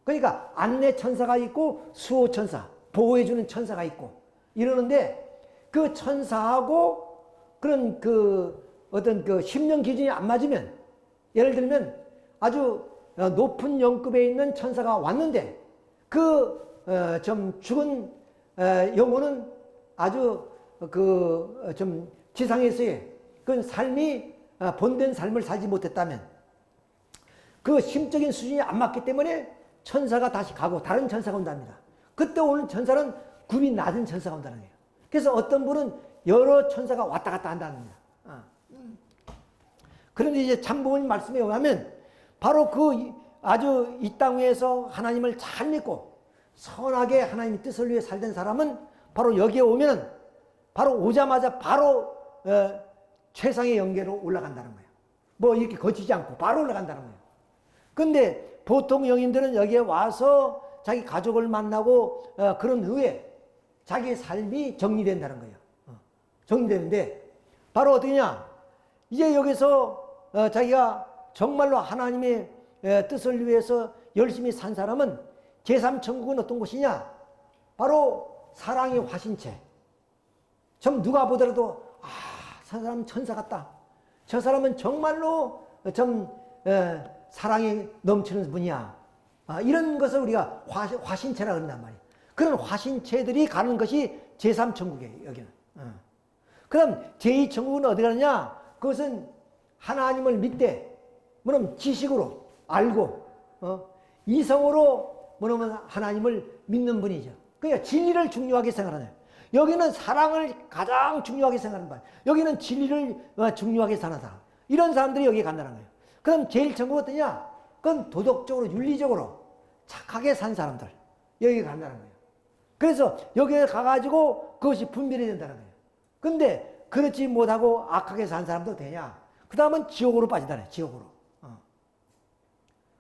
그러니까 안내 천사가 있고 수호 천사, 보호해주는 천사가 있고 이러는데 그 천사하고 그런 어떤 심령 기준이 안 맞으면 예를 들면 아주 높은 영급에 있는 천사가 왔는데 좀 죽은 영혼은 아주 좀 지상에서의 그 삶이 본된 삶을 살지 못했다면 그 심적인 수준이 안 맞기 때문에 천사가 다시 가고 다른 천사가 온답니다. 그때 오는 천사는 굽이 낮은 천사가 온다는 거예요. 그래서 어떤 분은 여러 천사가 왔다 갔다 한다는 겁니다. 그런데 이제 참부모님 말씀에 의하면 바로 아주 이 땅에서 하나님을 잘 믿고 선하게 하나님의 뜻을 위해 살던 사람은 바로 여기에 오면 바로 오자마자 바로 최상의 영계로 올라간다는 거예요. 뭐 이렇게 거치지 않고 바로 올라간다는 거예요. 근데 보통 영인들은 여기에 와서 자기 가족을 만나고 그런 후에 자기의 삶이 정리된다는 거예요. 정리되는데 바로 어떠냐? 이제 여기서 자기가 정말로 하나님의 뜻을 위해서 열심히 산 사람은 제3천국은 어떤 곳이냐? 바로 사랑의 화신체. 좀 누가 보더라도 저 사람은 천사 같다. 저 사람은 정말로 좀 사랑이 넘치는 분이야. 이런 것을 우리가 화신체라 그런단 말이에요. 그런 화신체들이 가는 것이 제3천국이에요. 여기는. 그럼 제2천국은 어디 가느냐? 그것은 하나님을 믿되 뭐냐면 지식으로 알고 이성으로 뭐냐면 하나님을 믿는 분이죠. 그러니까 진리를 중요하게 생각하는 거예요. 여기는 사랑을 가장 중요하게 생각하는 바예요. 여기는 진리를 중요하게 사는 사람. 이런 사람들이 여기 간다는 거예요. 그럼 제일 천국은 어떠냐? 그건 도덕적으로 윤리적으로 착하게 산 사람들 여기 간다는 거예요. 그래서 여기에 가가지고 그것이 분별이 된다는 거예요. 근데 그렇지 못하고 악하게 산 사람도 되냐? 그 다음은 지옥으로 빠진다네. 지옥으로.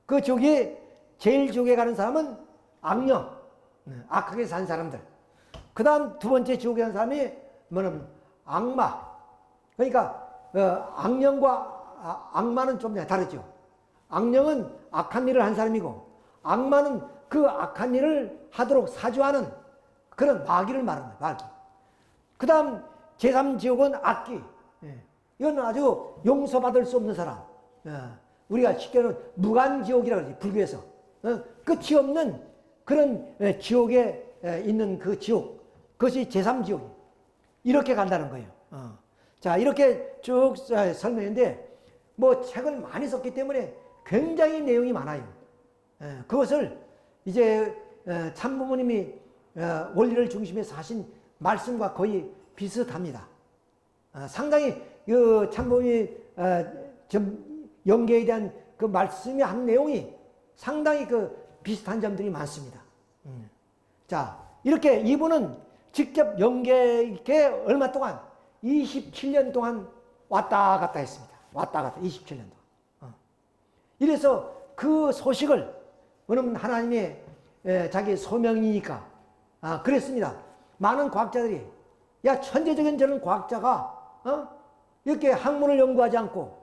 그 지옥에 제일 지옥에 가는 사람은 악령, 악하게 산 사람들. 그 다음 두 번째 지옥에 가는 사람이 뭐냐면 악마. 그러니까 악령과 악마는 좀 다르죠. 악령은 악한 일을 한 사람이고 악마는 그 악한 일을 하도록 사주하는 그런 마귀를 말하는 거예요. 마귀. 그 다음 제3지옥은 악귀. 이건 아주 용서받을 수 없는 사람. 우리가 쉽게는 무간지옥이라고 그러지. 불교에서. 끝이 없는 그런 지옥에 있는 그 지옥. 그것이 제3지옥. 이렇게 간다는 거예요. 자, 이렇게 쭉 설명했는데 뭐 책을 많이 썼기 때문에 굉장히 내용이 많아요. 그것을 이제 참부모님이 원리를 중심에서 하신 말씀과 거의 비슷합니다. 상당히 그 참부모님이 영계에 대한 그 말씀이 한 내용이 상당히 그 비슷한 점들이 많습니다. 자, 이렇게 이분은 직접 영계에 얼마 동안 27년 동안 왔다 갔다 했습니다. 왔다 갔다 27년 동안. 이래서 그 소식을 왜냐면 하나님의 자기 소명이니까 그랬습니다. 많은 과학자들이 야 천재적인 저런 과학자가 이렇게 학문을 연구하지 않고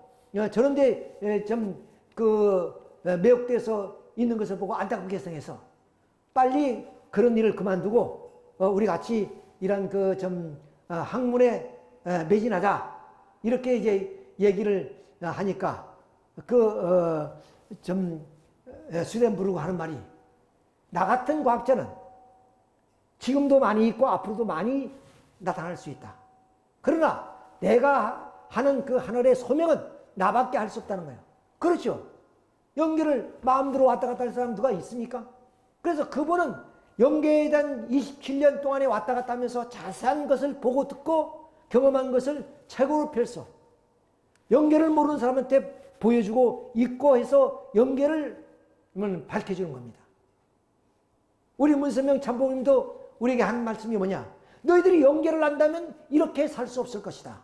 저런데 좀 그 매혹돼서 있는 것을 보고 안타깝게 생해서 빨리 그런 일을 그만두고 우리 같이 이런 그 좀 학문에 매진하자 이렇게 이제 얘기를 하니까 좀 스덴부르가 하는 말이 나 같은 과학자는 지금도 많이 있고 앞으로도 많이 나타날 수 있다. 그러나 내가 하는 그 하늘의 소명은 나밖에 할 수 없다는 거예요. 그렇죠. 영계를 마음대로 왔다 갔다 할 사람 누가 있습니까? 그래서 그분은 영계에 대한 27년 동안에 왔다 갔다 하면서 자세한 것을 보고 듣고 경험한 것을 책으로 펼쳐 영계를 모르는 사람한테 보여주고 있고 해서 영계를 밝혀주는 겁니다. 우리 문선명 참부모님도 우리에게 한 말씀이 뭐냐? 너희들이 영계를 안다면 이렇게 살 수 없을 것이다.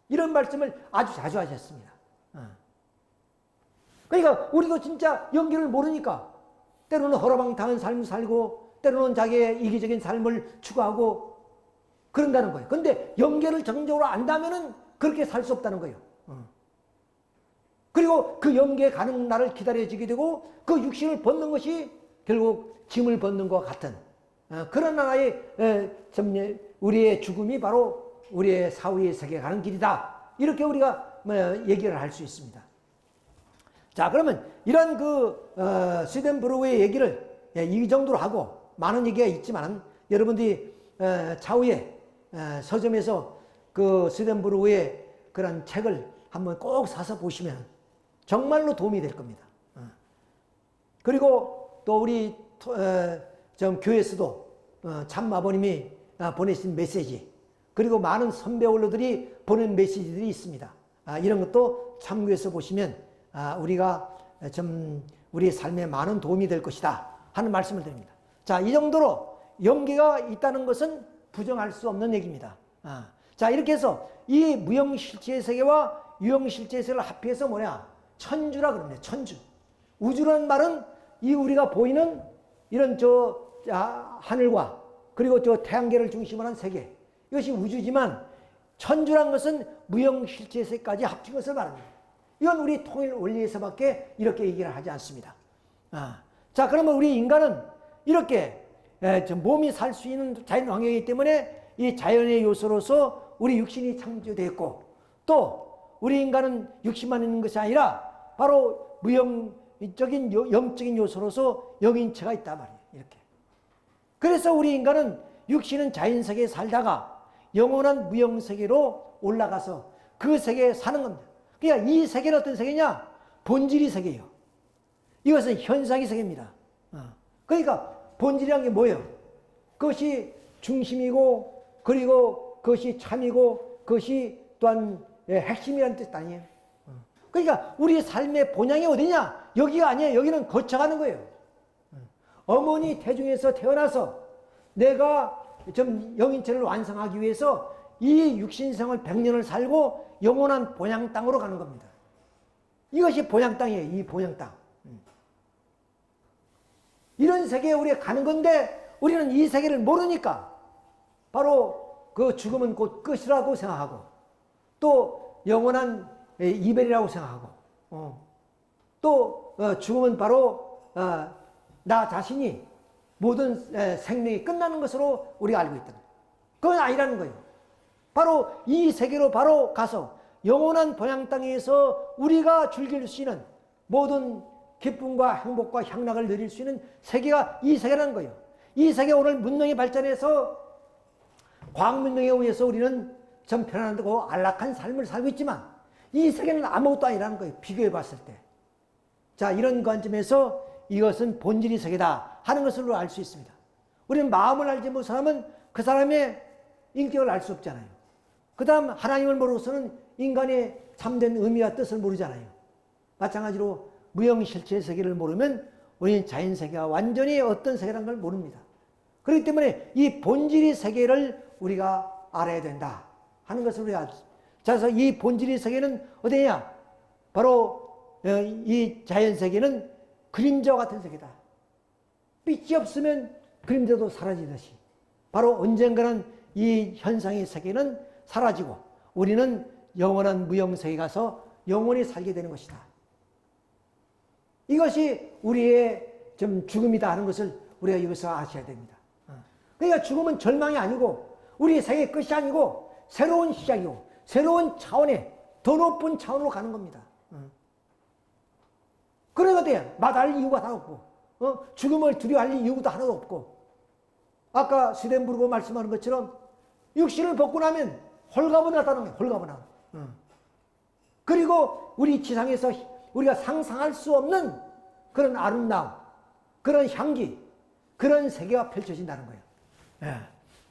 이런 말씀을 아주 자주 하셨습니다. 그러니까 우리도 진짜 영계를 모르니까 때로는 허라방탕한 삶을 살고 때로는 자기의 이기적인 삶을 추구하고 그런다는 거예요. 그런데 영계를 정적으로 안다면은 그렇게 살 수 없다는 거예요. 그리고 그 영계에 가는 날을 기다려지게 되고 그 육신을 벗는 것이 결국 짐을 벗는 것과 같은 그런 하나의 우리의 죽음이 바로 우리의 사후의 세계에 가는 길이다. 이렇게 우리가 얘기를 할 수 있습니다. 자, 그러면 이런 스웨덴부르크의 얘기를 이 정도로 하고 많은 얘기가 있지만 여러분들이 차후에 서점에서 그 스웨덴부르크의 그런 책을 한번 꼭 사서 보시면 정말로 도움이 될 겁니다. 그리고 또 우리 교회에서도 참아버님이 보내신 메시지 그리고 많은 선배 원로들이 보낸 메시지들이 있습니다. 이런 것도 참고해서 보시면 우리가 우리의 삶에 많은 도움이 될 것이다 하는 말씀을 드립니다. 자, 이 정도로 영계가 있다는 것은 부정할 수 없는 얘기입니다. 자, 이렇게 해서 이 무형실체의 세계와 유형실체의 세계를 합해서 뭐냐? 천주라 그럽니다. 천주. 우주라는 말은 이 우리가 보이는 이런 하늘과 그리고 태양계를 중심으로 한 세계. 이것이 우주지만 천주란 것은 무형실체의 세계까지 합친 것을 말합니다. 이건 우리 통일 원리에서밖에 이렇게 얘기를 하지 않습니다. 자, 그러면 우리 인간은 이렇게 몸이 살 수 있는 자연 환경이기 때문에 이 자연의 요소로서 우리 육신이 창조되었고, 또 우리 인간은 육신만 있는 것이 아니라 바로 무형적인 영적인 요소로서 영인체가 있단 말이에요. 이렇게. 그래서 우리 인간은 육신은 자연세계에 살다가 영원한 무형세계로 올라가서 그 세계에 사는 겁니다. 그러니까 이 세계는 어떤 세계냐? 본질이 세계예요. 이것은 현상의 세계입니다. 그러니까 본질이란 게 뭐예요? 그것이 중심이고, 그리고 그것이 참이고, 그것이 또한 핵심이라는 뜻 아니에요. 그러니까 우리 삶의 본향이 어디냐? 여기가 아니에요. 여기는 거쳐가는 거예요. 어머니 태중에서 태어나서 내가 좀 영인체를 완성하기 위해서 이 육신생을 100년을 살고 영원한 본향 땅으로 가는 겁니다. 이것이 본향 땅이에요. 이 본향 땅. 이런 세계에 우리가 가는 건데 우리는 이 세계를 모르니까 바로 그 죽음은 곧 끝이라고 생각하고, 또 영원한 이별이라고 생각하고, 또 죽음은 바로 나 자신이 모든 생명이 끝나는 것으로 우리가 알고 있다. 그건 아니라는 거예요. 바로 이 세계로 바로 가서 영원한 본향 땅에서 우리가 즐길 수 있는 모든 기쁨과 행복과 향락을 누릴 수 있는 세계가 이 세계라는 거예요. 이 세계 오늘 문명이 발전해서 과학 문명에 의해서 우리는 좀 편안하고 안락한 삶을 살고 있지만 이 세계는 아무것도 아니라는 거예요. 비교해 봤을 때. 자, 이런 관점에서 이것은 본질이 세계다 하는 것으로 알 수 있습니다. 우리는 마음을 알지 못한 사람은 그 사람의 인격을 알 수 없잖아요. 그 다음 하나님을 모르고서는 인간의 참된 의미와 뜻을 모르잖아요. 마찬가지로 무형실체의 세계를 모르면 우리는 자연세계가 완전히 어떤 세계라는 걸 모릅니다. 그렇기 때문에 이 본질의 세계를 우리가 알아야 된다 하는 것을 우리가 알죠. 자, 그래서 이 본질의 세계는 어디냐? 바로 이 자연세계는 그림자와 같은 세계다. 빛이 없으면 그림자도 사라지듯이 바로 언젠가는 이 현상의 세계는 사라지고 우리는 영원한 무형세계에 가서 영원히 살게 되는 것이다. 이것이 우리의 좀 죽음이다 하는 것을 우리가 여기서 아셔야 됩니다. 그러니까 죽음은 절망이 아니고 우리 세계의 끝이 아니고 새로운 시작이고 새로운 차원에 더 높은 차원으로 가는 겁니다. 그러거든 마다할 이유가 하나도 없고 죽음을 두려워할 이유도 하나도 없고, 아까 스덴부르고 말씀하는 것처럼 육신을 벗고 나면 홀가분하다는 거예요. 홀가분함. 그리고 우리 지상에서 우리가 상상할 수 없는 그런 아름다움, 그런 향기, 그런 세계가 펼쳐진다는 거예요.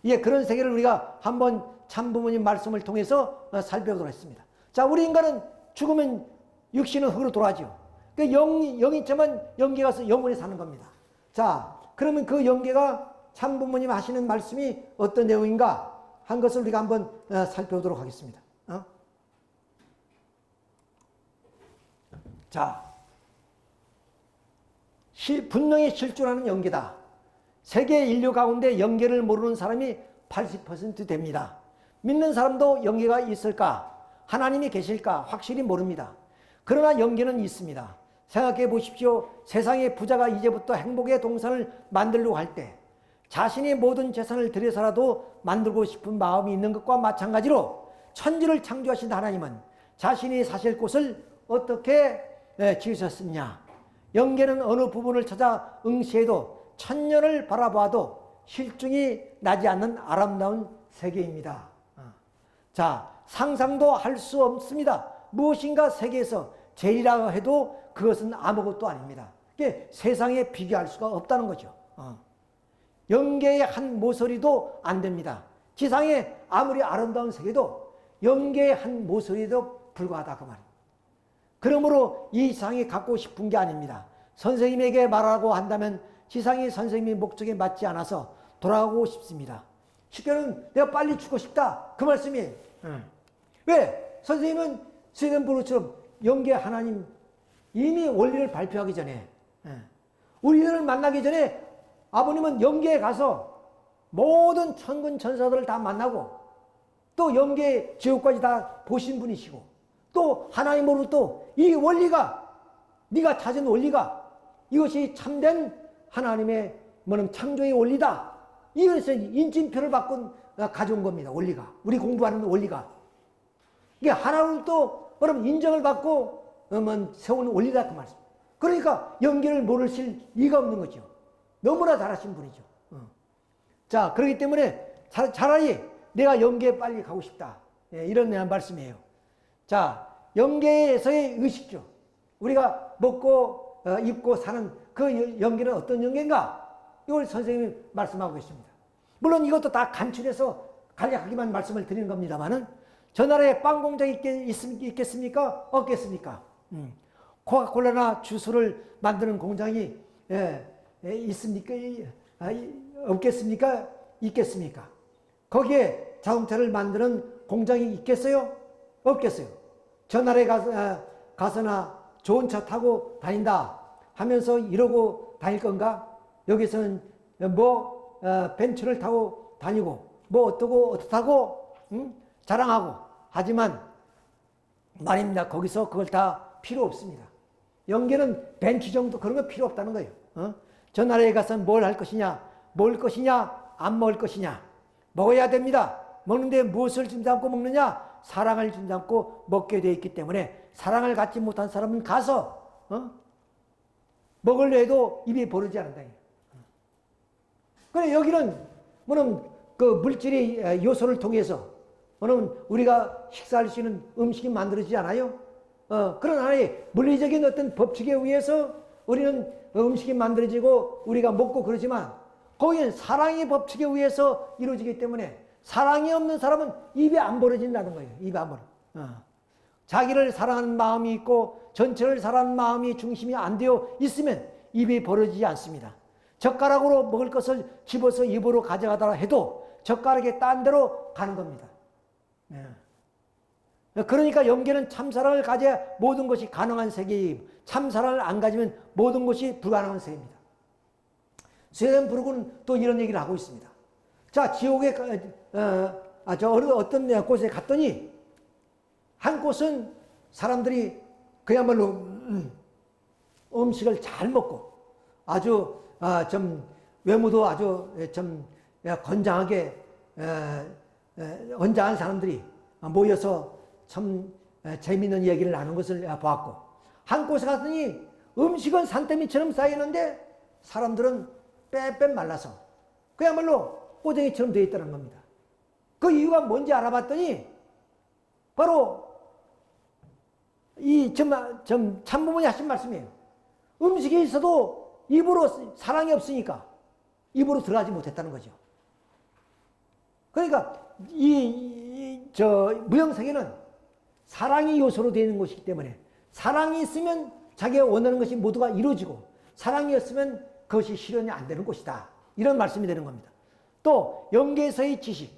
예, 그런 세계를 우리가 한번 참부모님 말씀을 통해서 살펴보도록 했습니다. 자, 우리 인간은 죽으면 육신은 흙으로 돌아가죠. 그 영이처만 영계 가서 영원히 사는 겁니다. 자, 그러면 그 영계가 참부모님 하시는 말씀이 어떤 내용인가 한 것을 우리가 한번 살펴보도록 하겠습니다. 자, 분명히 실존하는 영계다. 세계 인류 가운데 영계를 모르는 사람이 80% 됩니다. 믿는 사람도 영계가 있을까? 하나님이 계실까? 확실히 모릅니다. 그러나 영계는 있습니다. 생각해 보십시오. 세상의 부자가 이제부터 행복의 동산을 만들려고 할 때 자신의 모든 재산을 들여서라도 만들고 싶은 마음이 있는 것과 마찬가지로 천지를 창조하신 하나님은 자신이 사실 곳을 어떻게 지으셨느냐? 영계는 어느 부분을 찾아 응시해도 천년을 바라봐도 실증이 나지 않는 아름다운 세계입니다. 자, 상상도 할 수 없습니다. 무엇인가 세계에서 제일이라고 해도 그것은 아무것도 아닙니다. 세상에 비교할 수가 없다는 거죠. 영계의 한 모서리도 안 됩니다. 지상에 아무리 아름다운 세계도 영계의 한 모서리도 불과하다 그 말입니다. 그러므로 이 지상이 갖고 싶은 게 아닙니다. 선생님에게 말하라고 한다면 지상이 선생님의 목적에 맞지 않아서 돌아가고 싶습니다. 쉽게는 내가 빨리 죽고 싶다. 그 말씀이에요. 왜? 선생님은 스웨덴 브루처럼 영계 하나님 이미 원리를 발표하기 전에, 우리들을 만나기 전에 아버님은 영계에 가서 모든 천군 천사들을 다 만나고 또 영계 지옥까지 다 보신 분이시고 또 하나님으로 또 이 원리가 네가 찾은 원리가 이것이 참된 하나님의 창조의 원리다. 이것을 인증표를 받고 가져온 겁니다. 원리가. 우리 공부하는 원리가. 이게 하나님을 또 인정을 받고 세우는 원리다 그 말씀. 그러니까 영계를 모르실 리가 없는 거죠. 너무나 잘하신 분이죠. 자, 그렇기 때문에 차라리 내가 영계에 빨리 가고 싶다. 예, 이런 말씀이에요. 자, 영계에서의 의식주. 우리가 먹고 입고 사는 그 영계는 어떤 영계인가? 이걸 선생님이 말씀하고 계십니다. 물론 이것도 다 간추려서 간략하게만 말씀을 드리는 겁니다만은 저 나라에 빵 공장이 있겠습니까? 없겠습니까? 코카콜라나 주스를 만드는 공장이 있습니까? 없겠습니까? 있겠습니까? 거기에 자동차를 만드는 공장이 있겠어요? 없겠어요? 저 나라에 가서나 좋은 차 타고 다닌다 하면서 이러고 다닐 건가? 여기서는 벤츠를 타고 다니고 어떻다고 자랑하고 하지만 말입니다. 거기서 그걸 다 필요 없습니다. 영계는 벤츠 정도 그런 거 필요 없다는 거예요. 저 나라에 가서 뭘 할 것이냐, 먹을 것이냐, 안 먹을 것이냐. 먹어야 됩니다. 먹는데 무엇을 준지 않고 먹느냐? 사랑을 준지 않고 먹게 되어 있기 때문에 사랑을 갖지 못한 사람은 가서 먹으려 해도 입이 버르지 않는다. 그래 여기는 그 물질의 요소를 통해서 우리가 식사할 수 있는 음식이 만들어지지 않아요? 그런 하나의 물리적인 어떤 법칙에 의해서 우리는 음식이 만들어지고 우리가 먹고 그러지만 거기는 사랑의 법칙에 의해서 이루어지기 때문에 사랑이 없는 사람은 입이 안 벌어진다는 거예요. 입이 안 벌어. 자기를 사랑하는 마음이 있고 전체를 사랑하는 마음이 중심이 안 되어 있으면 입이 벌어지지 않습니다. 젓가락으로 먹을 것을 집어서 입으로 가져가더라 해도 젓가락에 딴 데로 가는 겁니다. 그러니까 영계는 참사랑을 가져야 모든 것이 가능한 세계이고 참사랑을 안 가지면 모든 것이 불가능한 세계입니다. 스웨덴 브루크는 또 이런 얘기를 하고 있습니다. 자, 지옥에 어떤 곳에 갔더니 한 곳은 사람들이 그야말로 음식을 잘 먹고 아주 좀 외모도 아주 좀 건장하게 건장한 사람들이 모여서 참 재미있는 얘기를 나눈 것을 보았고 한 곳에 갔더니 음식은 산더미처럼 쌓이는데 사람들은 빼빼 말라서 그야말로 꼬쟁이처럼 되어 있다는 겁니다. 그 이유가 뭔지 알아봤더니 바로 이 참부모님 하신 말씀이에요. 음식이 있어도 입으로 사랑이 없으니까 입으로 들어가지 못했다는 거죠. 그러니까 무형세계는 사랑이 요소로 되어 있는 것이기 때문에 사랑이 있으면 자기가 원하는 것이 모두가 이루어지고 사랑이 없으면 그것이 실현이 안 되는 것이다. 이런 말씀이 되는 겁니다. 또 영계에서의 지식,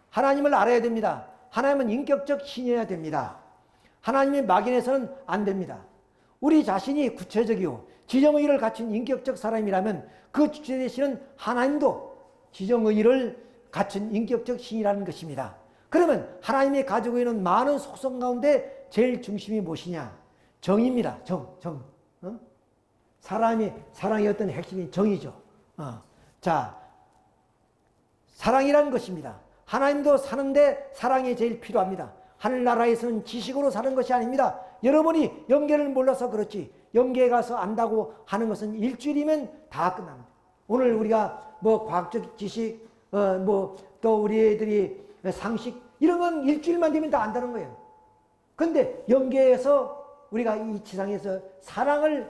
하나님을 알아야 됩니다. 하나님은 인격적 신이어야 됩니다. 하나님의 막연해서는 안 됩니다. 우리 자신이 구체적이고 지정의를 갖춘 인격적 사람이라면 그 주체 되시는 하나님도 지정의를 갖춘 인격적 신이라는 것입니다. 그러면 하나님이 가지고 있는 많은 속성 가운데 제일 중심이 무엇이냐? 정입니다. 정. 사랑의 어떤 핵심이 정이죠. 자, 사랑이라는 것입니다. 하나님도 사는데 사랑이 제일 필요합니다. 하늘나라에서는 지식으로 사는 것이 아닙니다. 여러분이 영계를 몰라서 그렇지 영계에 가서 안다고 하는 것은 일주일이면 다 끝납니다. 오늘 우리가 과학적 지식, 또 우리 애들이 상식 이런 건 일주일만 되면 다 안다는 거예요. 근데 영계에서 우리가 이 지상에서 사랑을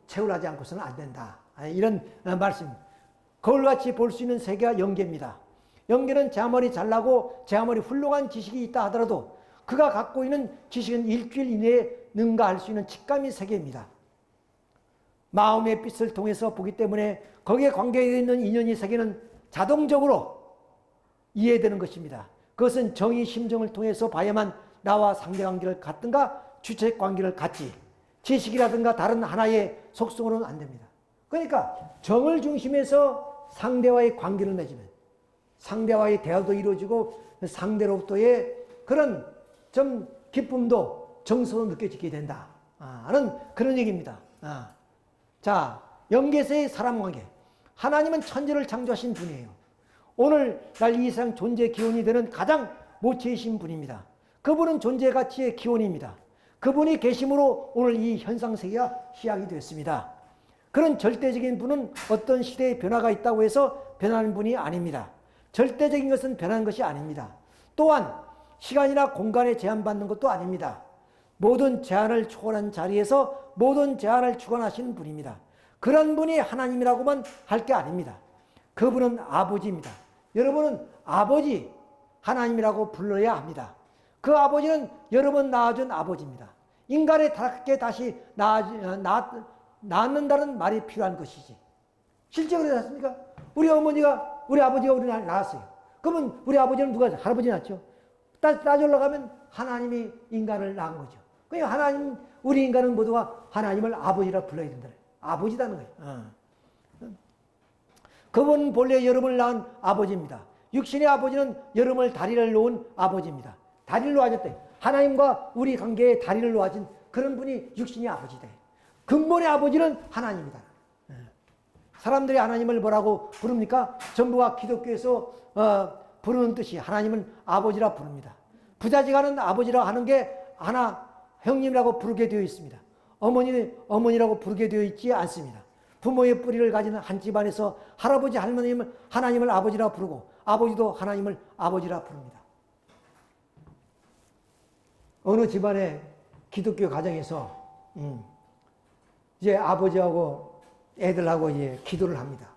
채울하지 않고서는 안 된다. 이런 말씀. 거울같이 볼 수 있는 세계가 영계입니다. 영계는 제 아무리 잘나고 제 아무리 훌륭한 지식이 있다 하더라도 그가 갖고 있는 지식은 일주일 이내에 능가할 수 있는 직감의 세계입니다. 마음의 빛을 통해서 보기 때문에 거기에 관계되어 있는 인연의 세계는 자동적으로 이해되는 것입니다. 그것은 정의 심정을 통해서 봐야만 나와 상대관계를 갖든가 주체관계를 갖지 지식이라든가 다른 하나의 속성으로는 안 됩니다. 그러니까 정을 중심해서 상대와의 관계를 맺으면 상대와의 대화도 이루어지고 상대로부터의 그런 좀 기쁨도 정서로 느껴지게 된다 하는 그런 얘기입니다. 자, 영계에서의 사람관계. 하나님은 천지를 창조하신 분이에요. 오늘날 이 세상 존재 기원이 되는 가장 모체이신 분입니다. 그분은 존재 가치의 기원입니다. 그분이 계심으로 오늘 이 현상세계가 시작이 됐습니다. 그런 절대적인 분은 어떤 시대의 변화가 있다고 해서 변하는 분이 아닙니다. 절대적인 것은 변하는 것이 아닙니다. 또한 시간이나 공간에 제한받는 것도 아닙니다. 모든 제한을 초월한 자리에서 모든 제한을 주관하시는 분입니다. 그런 분이 하나님이라고만 할 게 아닙니다. 그분은 아버지입니다. 여러분은 아버지 하나님이라고 불러야 합니다. 그 아버지는 여러 번 낳아준 아버지입니다. 인간의 다르게 다시 낳는다는 말이 필요한 것이지. 실제 그러지 않습니까? 우리 어머니가 우리 아버지가 우리를 낳았어요. 그러면 우리 아버지는 누가 할아버지 낳았죠? 따지러 가면 하나님이 인간을 낳은 거죠. 그러니까 하나님 우리 인간은 모두가 하나님을 아버지라 불러야 된다. 아버지라는 거예요. 그분은 본래 여러분을 낳은 아버지입니다. 육신의 아버지는 여러분을 다리를 놓은 아버지입니다. 다리를 놓아줬대. 하나님과 우리 관계에 다리를 놓아준 그런 분이 육신의 아버지다. 근본의 아버지는 하나님이다. 사람들이 하나님을 뭐라고 부릅니까? 전부가 기독교에서 부르는 뜻이 하나님은 아버지라 부릅니다. 부자지간은 아버지라 하는 게 하나 형님이라고 부르게 되어 있습니다. 어머니라고 부르게 되어 있지 않습니다. 부모의 뿌리를 가진 한 집안에서 할아버지 할머니는 하나님을 아버지라 부르고 아버지도 하나님을 아버지라 부릅니다. 어느 집안의 기독교 가정에서 이제 아버지하고 애들하고 이제 기도를 합니다.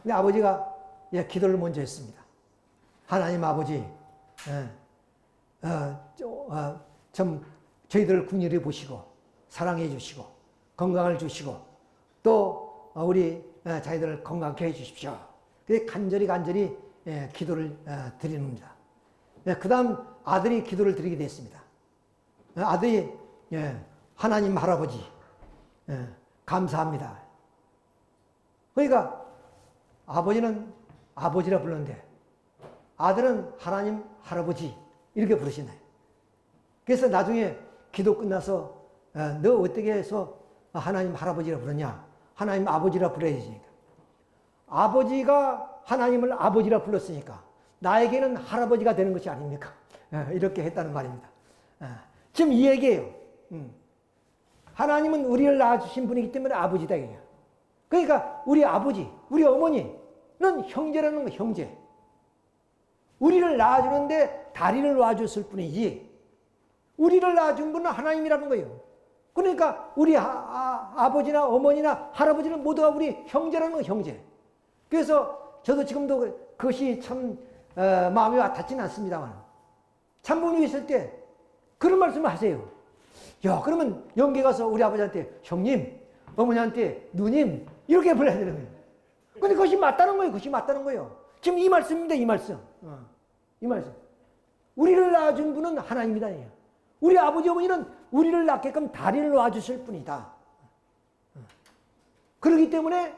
근데 아버지가 기도를 먼저 했습니다. 하나님 아버지, 좀 저희들을 긍휼히 보시고 사랑해 주시고 건강을 주시고 또 우리 자기들을 건강케 해 주십시오. 그래서 간절히 기도를 드립니다. 그 다음 아들이 기도를 드리게 됐습니다. 아들이 하나님 할아버지 감사합니다. 그러니까 아버지는 아버지라 불렀는데 아들은 하나님 할아버지 이렇게 부르시나요? 그래서 나중에 기도 끝나서 너 어떻게 해서 하나님 할아버지라 부르냐? 하나님 아버지라 불러야지. 아버지가 하나님을 아버지라 불렀으니까 나에게는 할아버지가 되는 것이 아닙니까? 이렇게 했다는 말입니다. 지금 이 얘기예요. 하나님은 우리를 낳아주신 분이기 때문에 아버지다. 그러니까 우리 아버지, 우리 어머니는 형제라는 거, 형제. 우리를 낳아주는데 다리를 놓아줬을 뿐이지 우리를 낳아준 분은 하나님이라는 거예요. 그러니까 우리 아버지나 어머니나 할아버지는 모두가 우리 형제라는 거, 형제. 그래서 저도 지금도 그것이 참 마음이 와닿지는 않습니다만 참부모님 있을 때 그런 말씀을 하세요. 야, 그러면 영계 가서 우리 아버지한테 형님, 어머니한테 누님 이렇게 불러야 되는 거예요. 근데 그것이 맞다는 거예요. 그것이 맞다는 거예요. 지금 이 말씀입니다. 이 말씀. 이 말씀. 우리를 낳아준 분은 하나님이다. 우리 아버지 어머니는 우리를 낳게끔 다리를 놓아주실 뿐이다. 그렇기 때문에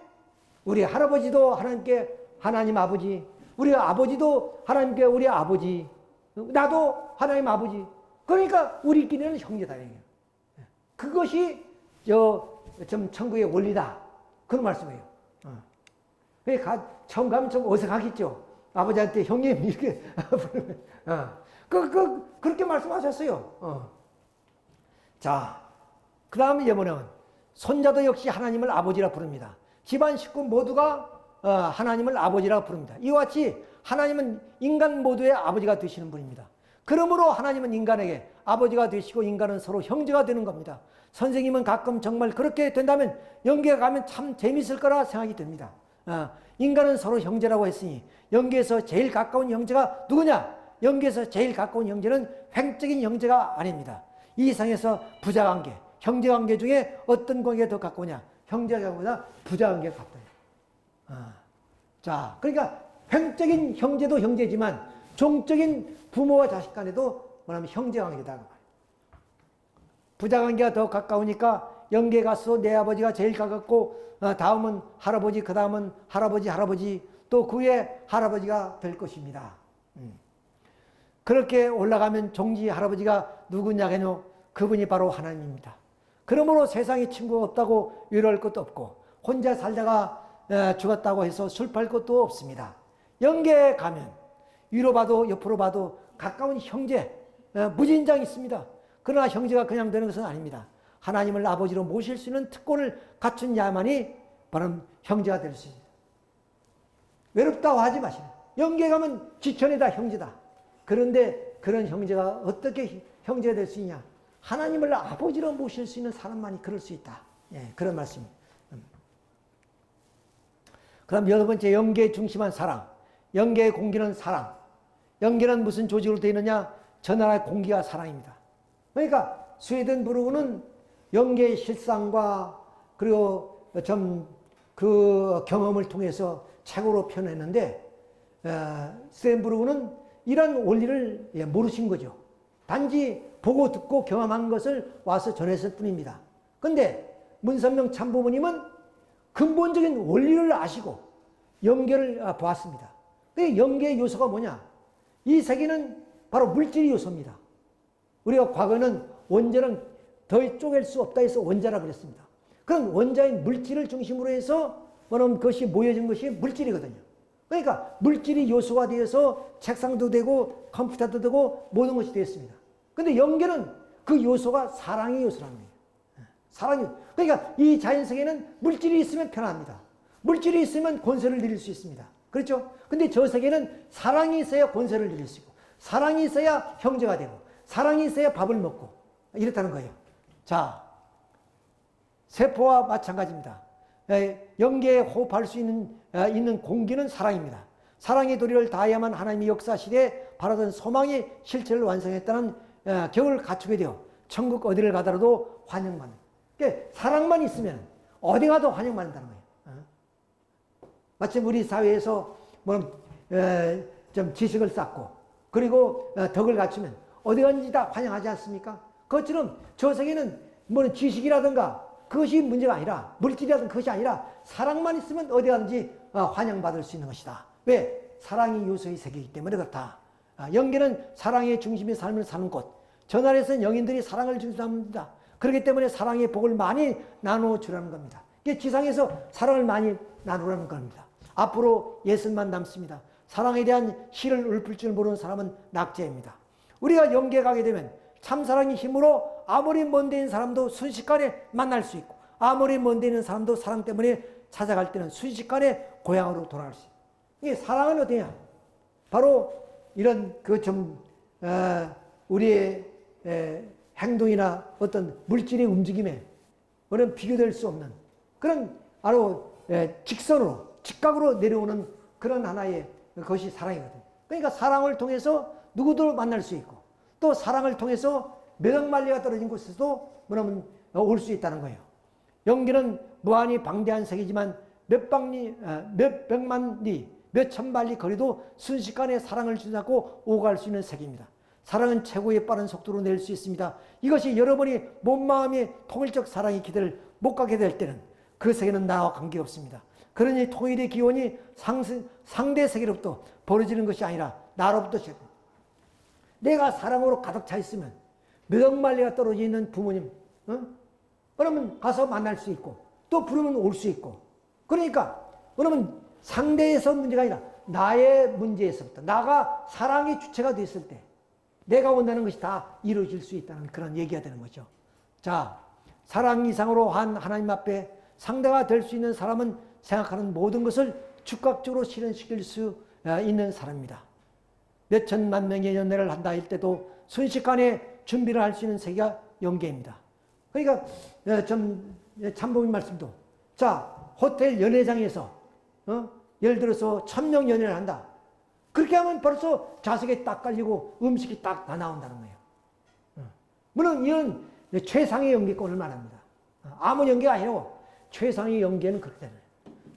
우리 할아버지도 하나님께 하나님 아버지, 우리 아버지도 하나님께 우리 아버지, 나도 하나님 아버지. 그러니까 우리끼리는 형제다. 그것이 좀 천국의 원리다. 그런 말씀이에요. 처음 가면 좀 어색하겠죠. 아버지한테 형님 이렇게 그렇게 말씀하셨어요. 자, 그 다음에 이번에는 손자도 역시 하나님을 아버지라 부릅니다. 집안 식구 모두가 하나님을 아버지라 부릅니다. 이와 같이 하나님은 인간 모두의 아버지가 되시는 분입니다. 그러므로 하나님은 인간에게 아버지가 되시고 인간은 서로 형제가 되는 겁니다. 선생님은 가끔 정말 그렇게 된다면 영계에 가면 참 재밌을 거라 생각이 듭니다. 인간은 서로 형제라고 했으니 영계에서 제일 가까운 형제가 누구냐? 영계에서 제일 가까운 형제는 횡적인 형제가 아닙니다. 이 세상에서 부자관계, 형제관계 중에 어떤 관계가 더 가까우냐? 형제관계보다 부자관계가 가깝다. 자, 그러니까 횡적인 형제도 형제지만 종적인 부모와 자식 간에도 뭐냐면 형제관계다. 부자관계가 더 가까우니까 영계 가서 내 아버지가 제일 가깝고 다음은 할아버지, 그 다음은 할아버지, 또 그 후에 할아버지가 될 것입니다. 그렇게 올라가면 종지 할아버지가 누구냐면요, 그분이 바로 하나님입니다. 그러므로 세상에 친구가 없다고 위로할 것도 없고 혼자 살다가 죽었다고 해서 슬퍼할 것도 없습니다. 영계에 가면 위로 봐도 옆으로 봐도 가까운 형제, 무진장 있습니다. 그러나 형제가 그냥 되는 것은 아닙니다. 하나님을 아버지로 모실 수 있는 특권을 갖춘 자만이 바로 형제가 될 수 있습니다. 외롭다고 하지 마시라. 영계 가면 지천이다 형제다. 그런데 그런 형제가 어떻게 형제가 될 수 있냐? 하나님을 아버지로 모실 수 있는 사람만이 그럴 수 있다. 예, 그런 말씀입니다. 그다음 여섯 번째, 영계의 중심한 사랑. 영계의 공기는 사랑. 영계는 무슨 조직으로 되어 있느냐? 저 나라의 공기가 사랑입니다. 그러니까 스웨덴부르크는 영계의 실상과 그리고 좀 그 경험을 통해서 책으로 표현했는데 스웨덴부르크는 이런 원리를 모르신 거죠. 단지 보고 듣고 경험한 것을 와서 전했을 뿐입니다. 그런데 문선명 참부모님은 근본적인 원리를 아시고 영계를 보았습니다. 그 영계의 요소가 뭐냐? 이 세계는 바로 물질의 요소입니다. 우리가 과거는 원자는 더 쪼갤 수 없다 해서 원자라 그랬습니다. 그런 원자인 물질을 중심으로 해서 뭐냐면 그것이 모여진 것이 물질이거든요. 그러니까 물질이 요소가 되어서 책상도 되고 컴퓨터도 되고 모든 것이 되었습니다. 그런데 영계는 그 요소가 사랑의 요소라는 거예요. 사랑이. 그러니까 이 자연세계는 물질이 있으면 편합니다. 물질이 있으면 권세를 누릴 수 있습니다. 그렇죠? 근데 저 세계는 사랑이 있어야 권세를 누릴 수 있고, 사랑이 있어야 형제가 되고, 사랑이 있어야 밥을 먹고, 이렇다는 거예요. 자, 세포와 마찬가지입니다. 영계에 호흡할 수 있는 공기는 사랑입니다. 사랑의 도리를 다해야만 하나님의 역사 시대에 바라던 소망의 실체를 완성했다는 격을 갖추게 되어 천국 어디를 가더라도 환영받는. 그러니까 사랑만 있으면 어디 가도 환영받는다는 거예요. 마침 우리 사회에서 좀 지식을 쌓고 그리고 덕을 갖추면 어디 가든지 다 환영하지 않습니까? 그것처럼 저 세계는 지식이라든가 그것이 문제가 아니라 물질이라든가 그것이 아니라 사랑만 있으면 어디 가든지 환영받을 수 있는 것이다. 왜? 사랑이 요소의 세계이기 때문에 그렇다. 영계는 사랑의 중심의 삶을 사는 곳. 저 나라에서는 영인들이 사랑을 중심합니다. 그렇기 때문에 사랑의 복을 많이 나눠주라는 겁니다. 지상에서 사랑을 많이 나누라는 겁니다. 앞으로 예술만 남습니다. 사랑에 대한 시를 읊을 줄 모르는 사람은 낙제입니다. 우리가 영계에 가게 되면 참사랑의 힘으로 아무리 먼데 있는 사람도 순식간에 만날 수 있고, 아무리 먼데 있는 사람도 사랑 때문에 찾아갈 때는 순식간에 고향으로 돌아갈 수 있고. 이게 사랑은 어디냐? 바로 이런 우리의 행동이나 어떤 물질의 움직임에 그런 비교될 수 없는 그런 바로 직선으로 직각으로 내려오는 그런 하나의 것이 사랑이거든요. 그러니까 사랑을 통해서 누구도 만날 수 있고 또 사랑을 통해서 몇 억만리가 떨어진 곳에서도 뭐냐면 올 수 있다는 거예요. 영계는 무한히 방대한 세계지만 몇 백만 리, 몇 천만 리 거리도 순식간에 사랑을 주자고 오갈 수 있는 세계입니다. 사랑은 최고의 빠른 속도로 낼 수 있습니다. 이것이 여러분이 몸 마음의 통일적 사랑의 기대를 못 가게 될 때는 그 세계는 나와 관계없습니다. 그러니 통일의 기원이 상대 세계로부터 벌어지는 것이 아니라 나로부터 시작됩니다. 내가 사랑으로 가득 차 있으면 몇 억만리가 떨어져 있는 부모님, 그러면 가서 만날 수 있고 또 부르면 올 수 있고, 그러니까 그러면 상대에서 문제가 아니라 나의 문제에서부터 나가 사랑의 주체가 됐을 때 내가 원하는 것이 다 이루어질 수 있다는 그런 얘기가 되는 거죠. 자, 사랑 이상으로 한 하나님 앞에 상대가 될 수 있는 사람은 생각하는 모든 것을 즉각적으로 실현시킬 수 있는 사람입니다. 몇 천만 명의 연애를 한다 할 때도 순식간에 준비를 할 수 있는 세계가 영계입니다. 그러니까 참고인 말씀도, 자, 호텔 연회장에서 예를 들어서 1000명 연애를 한다. 그렇게 하면 벌써 좌석에 딱 깔리고 음식이 딱 다 나온다는 거예요. 물론 이런 최상의 연계권을 말합니다. 아무 연계가 아니고 최상의 연계는 그렇게 되잖아요.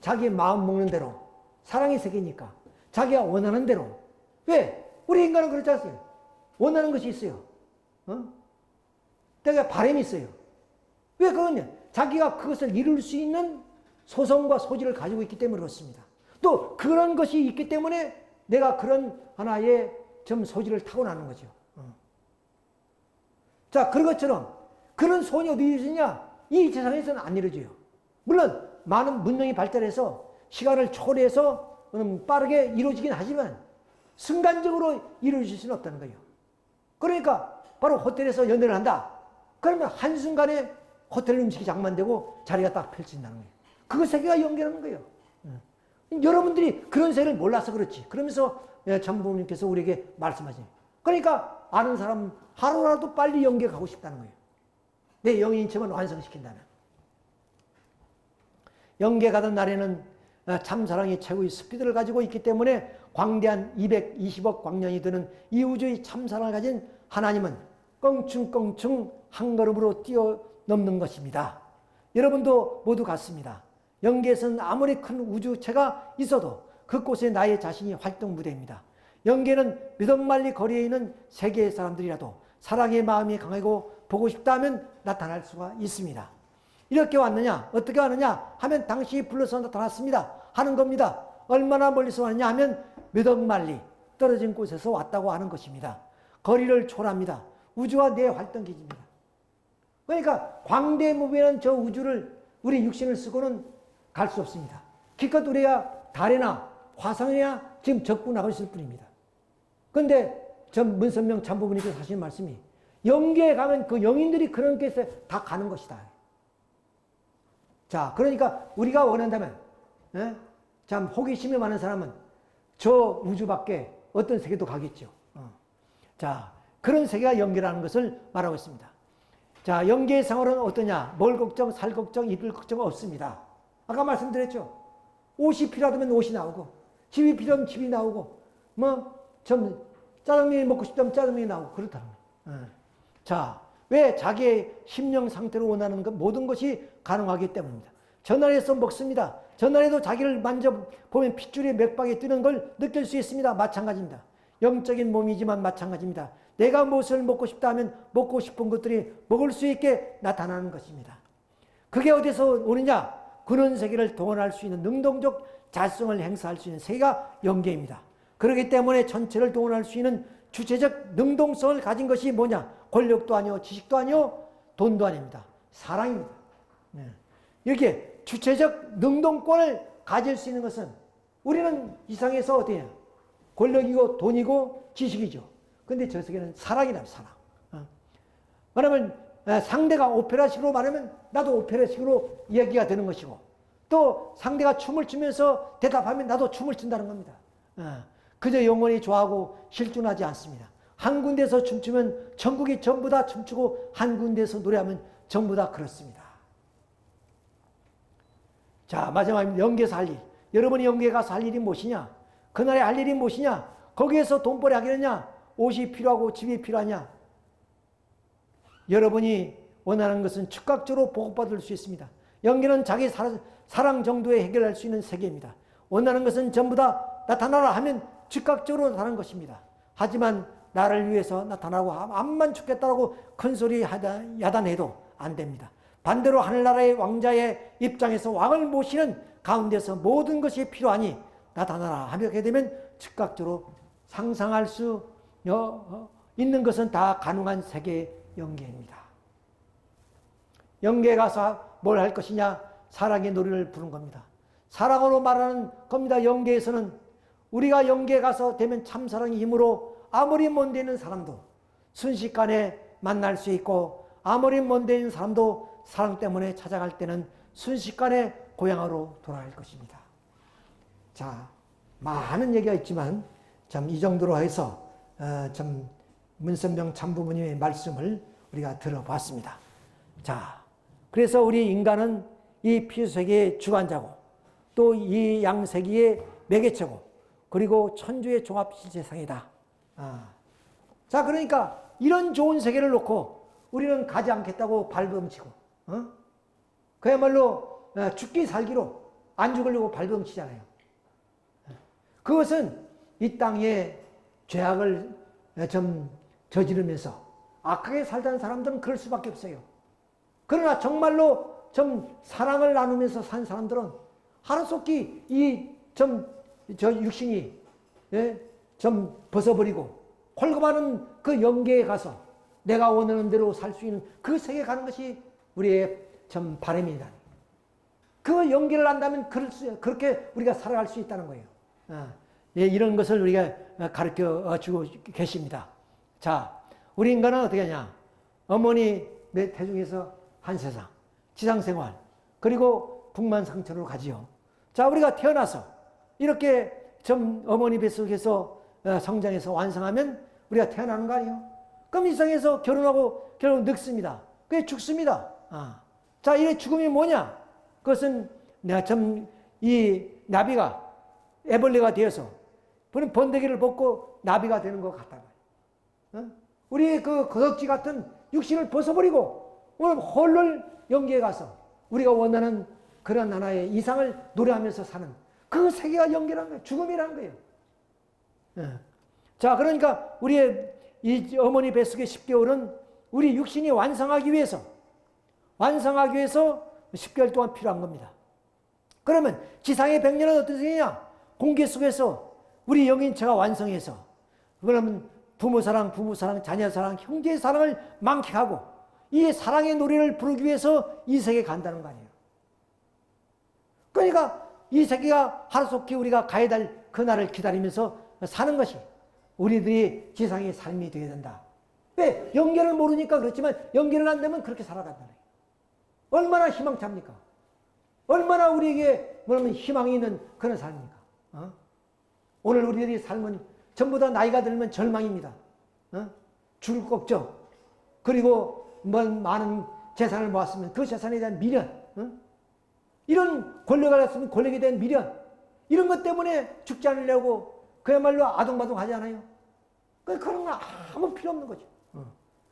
자기 마음 먹는 대로, 사랑의 세계니까 자기가 원하는 대로. 왜? 우리 인간은 그렇지 않습니까? 원하는 것이 있어요. 내가 바람이 있어요. 왜 그러냐? 자기가 그것을 이룰 수 있는 소성과 소질을 가지고 있기 때문에 그렇습니다. 또 그런 것이 있기 때문에 내가 그런 하나의 좀 소질을 타고나는 거죠. 자, 그런 것처럼 그런 소원이 어디 있느냐? 이 세상에서는 안 이루어져요. 물론 많은 문명이 발달해서 시간을 초래해서 빠르게 이루어지긴 하지만 순간적으로 이루어질 수는 없다는 거예요. 그러니까 바로 호텔에서 연애를 한다. 그러면 한순간에 호텔 음식이 장만되고 자리가 딱 펼친다는 거예요. 그 세계가 연결하는 거예요. 여러분들이 그런 세계를 몰라서 그렇지. 그러면서 참부모님께서 우리에게 말씀하시네요. 그러니까 아는 사람 하루라도 빨리 연계 가고 싶다는 거예요. 내 영의 인체만 완성시킨다는. 연계 가던 날에는 참사랑이 최고의 스피드를 가지고 있기 때문에 광대한 220억 광년이 드는 이 우주의 참사랑을 가진 하나님은 껑충껑충 한 걸음으로 뛰어넘는 것입니다. 여러분도 모두 같습니다. 연계에서는 아무리 큰 우주체가 있어도 그곳에 나의 자신이 활동 무대입니다. 연계는 미덕만리 거리에 있는 세계의 사람들이라도 사랑의 마음이 강하고 보고 싶다 하면 나타날 수가 있습니다. 이렇게 왔느냐 어떻게 왔느냐 하면 당신이 불러서 나타났습니다 하는 겁니다. 얼마나 멀리서 왔느냐 하면 미덕만리 떨어진 곳에서 왔다고 하는 것입니다. 거리를 초월합니다. 우주와 내 활동기지입니다. 그러니까 광대무비한 저 우주를 우리 육신을 쓰고는 갈 수 없습니다. 기껏 우리가 달이나 화성이나 지금 적군하고 있을 뿐입니다. 그런데 전 문선명 참부부님께서 하신 말씀이 영계에 가면 그 영인들이 그런 곳에 다 가는 것이다. 자, 그러니까 우리가 원한다면 참 호기심이 많은 사람은 저 우주 밖에 어떤 세계도 가겠죠. 자, 그런 세계가 연계라는 것을 말하고 있습니다. 자, 연계의 생활은 어떠냐? 먹을 걱정, 살 걱정, 입을 걱정 없습니다. 아까 말씀드렸죠. 옷이 필요하다면 옷이 나오고, 집이 필요하면 집이 나오고, 좀 짜장면이 먹고 싶다면 짜장면이 나오고 그렇다는 거예요. 자, 왜 자기의 심령 상태로 원하는 것 모든 것이 가능하기 때문입니다. 전날에서 먹습니다. 전날에도 자기를 만져보면 핏줄이 맥박에 뜨는 걸 느낄 수 있습니다. 마찬가지입니다. 영적인 몸이지만 마찬가지입니다. 내가 무엇을 먹고 싶다 하면 먹고 싶은 것들이 먹을 수 있게 나타나는 것입니다. 그게 어디서 오느냐? 그런 세계를 동원할 수 있는 능동적 자성을 행사할 수 있는 세계가 영계입니다. 그렇기 때문에 전체를 동원할 수 있는 주체적 능동성을 가진 것이 뭐냐? 권력도 아니요, 지식도 아니요, 돈도 아닙니다. 사랑입니다. 이렇게 주체적 능동권을 가질 수 있는 것은 우리는 이상에서 어디냐? 권력이고 돈이고 지식이죠. 근데 저 세계는 사랑이란 사랑. 왜냐하면 상대가 오페라식으로 말하면 나도 오페라식으로 이야기가 되는 것이고 또 상대가 춤을 추면서 대답하면 나도 춤을 춘다는 겁니다. 그저 영원히 좋아하고 실존하지 않습니다. 한 군데서 춤추면 전국이 전부 다 춤추고 한 군데서 노래하면 전부 다 그렇습니다. 자, 마지막에 연계에서 할 일. 여러분이 연계에 가서 할 일이 무엇이냐? 그날에 할 일이 무엇이냐? 거기에서 돈벌이 하겠느냐? 옷이 필요하고 집이 필요하냐? 여러분이 원하는 것은 즉각적으로 보급받을 수 있습니다. 연계는 자기 사랑 정도에 해결할 수 있는 세계입니다. 원하는 것은 전부 다 나타나라 하면 즉각적으로 나타나는 것입니다. 하지만 나를 위해서 나타나고 암만 죽겠다고 큰소리 야단해도 안 됩니다. 반대로 하늘나라의 왕자의 입장에서 왕을 모시는 가운데서 모든 것이 필요하니 나타나라 하게 되면 즉각적으로 상상할 수 있는 것은 다 가능한 세계의 연계입니다. 연계에 가서 뭘 할 것이냐? 사랑의 노래를 부른 겁니다. 사랑으로 말하는 겁니다. 연계에서는 우리가 연계에 가서 되면 참사랑의 힘으로 아무리 먼데 있는 사람도 순식간에 만날 수 있고 아무리 먼데 있는 사람도 사랑 때문에 찾아갈 때는 순식간에 고향으로 돌아갈 것입니다. 자, 많은 얘기가 있지만 참 이 정도로 해서 참 문선명 참부모님의 말씀을 우리가 들어봤습니다. 자, 그래서 우리 인간은 이 피수세계의 주관자고 또 이 양세기의 매개체고 그리고 천주의 종합실체상이다. 자, 그러니까 이런 좋은 세계를 놓고 우리는 가지 않겠다고 발버둥치고 그야말로 죽기 살기로 안 죽으려고 발버둥치잖아요. 그것은 이 땅에 죄악을 좀 저지르면서 악하게 살던 사람들은 그럴 수밖에 없어요. 그러나 정말로 좀 사랑을 나누면서 산 사람들은 하루속히 저 육신이 좀 벗어버리고 홀급하는 그 영계에 가서 내가 원하는 대로 살 수 있는 그 세계에 가는 것이 우리의 좀 바람이다. 그 연계를 한다면 그렇게 우리가 살아갈 수 있다는 거예요. 이런 것을 우리가 가르쳐 주고 계십니다. 자, 우리 인간은 어떻게 하냐? 어머니 태중에서 한 세상, 지상생활, 그리고 북만상천으로 가지요. 자, 우리가 태어나서 이렇게 좀 어머니 뱃속에서 성장해서 완성하면 우리가 태어나는 거 아니에요? 그럼 이 세상에서 결혼하고 결국 늙습니다. 그게 죽습니다. 자, 이 죽음이 뭐냐? 그것은 내가 이 나비가 애벌레가 되어서 번데기를 벗고 나비가 되는 것 같다. 우리의 그 거덕지 같은 육신을 벗어버리고 오늘 홀로 영계에 가서 우리가 원하는 그런 하나의 이상을 노래하면서 사는 그 세계가 영계라는 거예요. 죽음이라는 거예요. 자, 그러니까 우리의 이 어머니 뱃속의 10개월은 우리 육신이 완성하기 위해서 10개월 동안 필요한 겁니다. 그러면 지상의 100년은 어떤 세계냐? 공기 속에서 우리 영인체가 완성해서 그러면 부모 사랑, 자녀 사랑, 형제의 사랑을 만끽하고 이 사랑의 노래를 부르기 위해서 이 세계에 간다는 거 아니에요. 그러니까 이 세계가 하루속히 우리가 가야 될 그날을 기다리면서 사는 것이 우리들이 지상의 삶이 되어야 된다. 왜? 연계를 모르니까 그렇지만 연계를 안 되면 그렇게 살아간다. 얼마나 희망찹니까? 얼마나 우리에게 희망이 있는 그런 삶입니까? 오늘 우리들이 삶은 전부 다 나이가 들면 절망입니다. 죽을 거 없죠. 그리고 많은 재산을 모았으면 그 재산에 대한 미련, 이런 권력을 갖으면 권력에 대한 미련, 이런 것 때문에 죽지 않으려고 그야말로 아동바동하지 않아요? 그런 건 아무 필요 없는 거죠.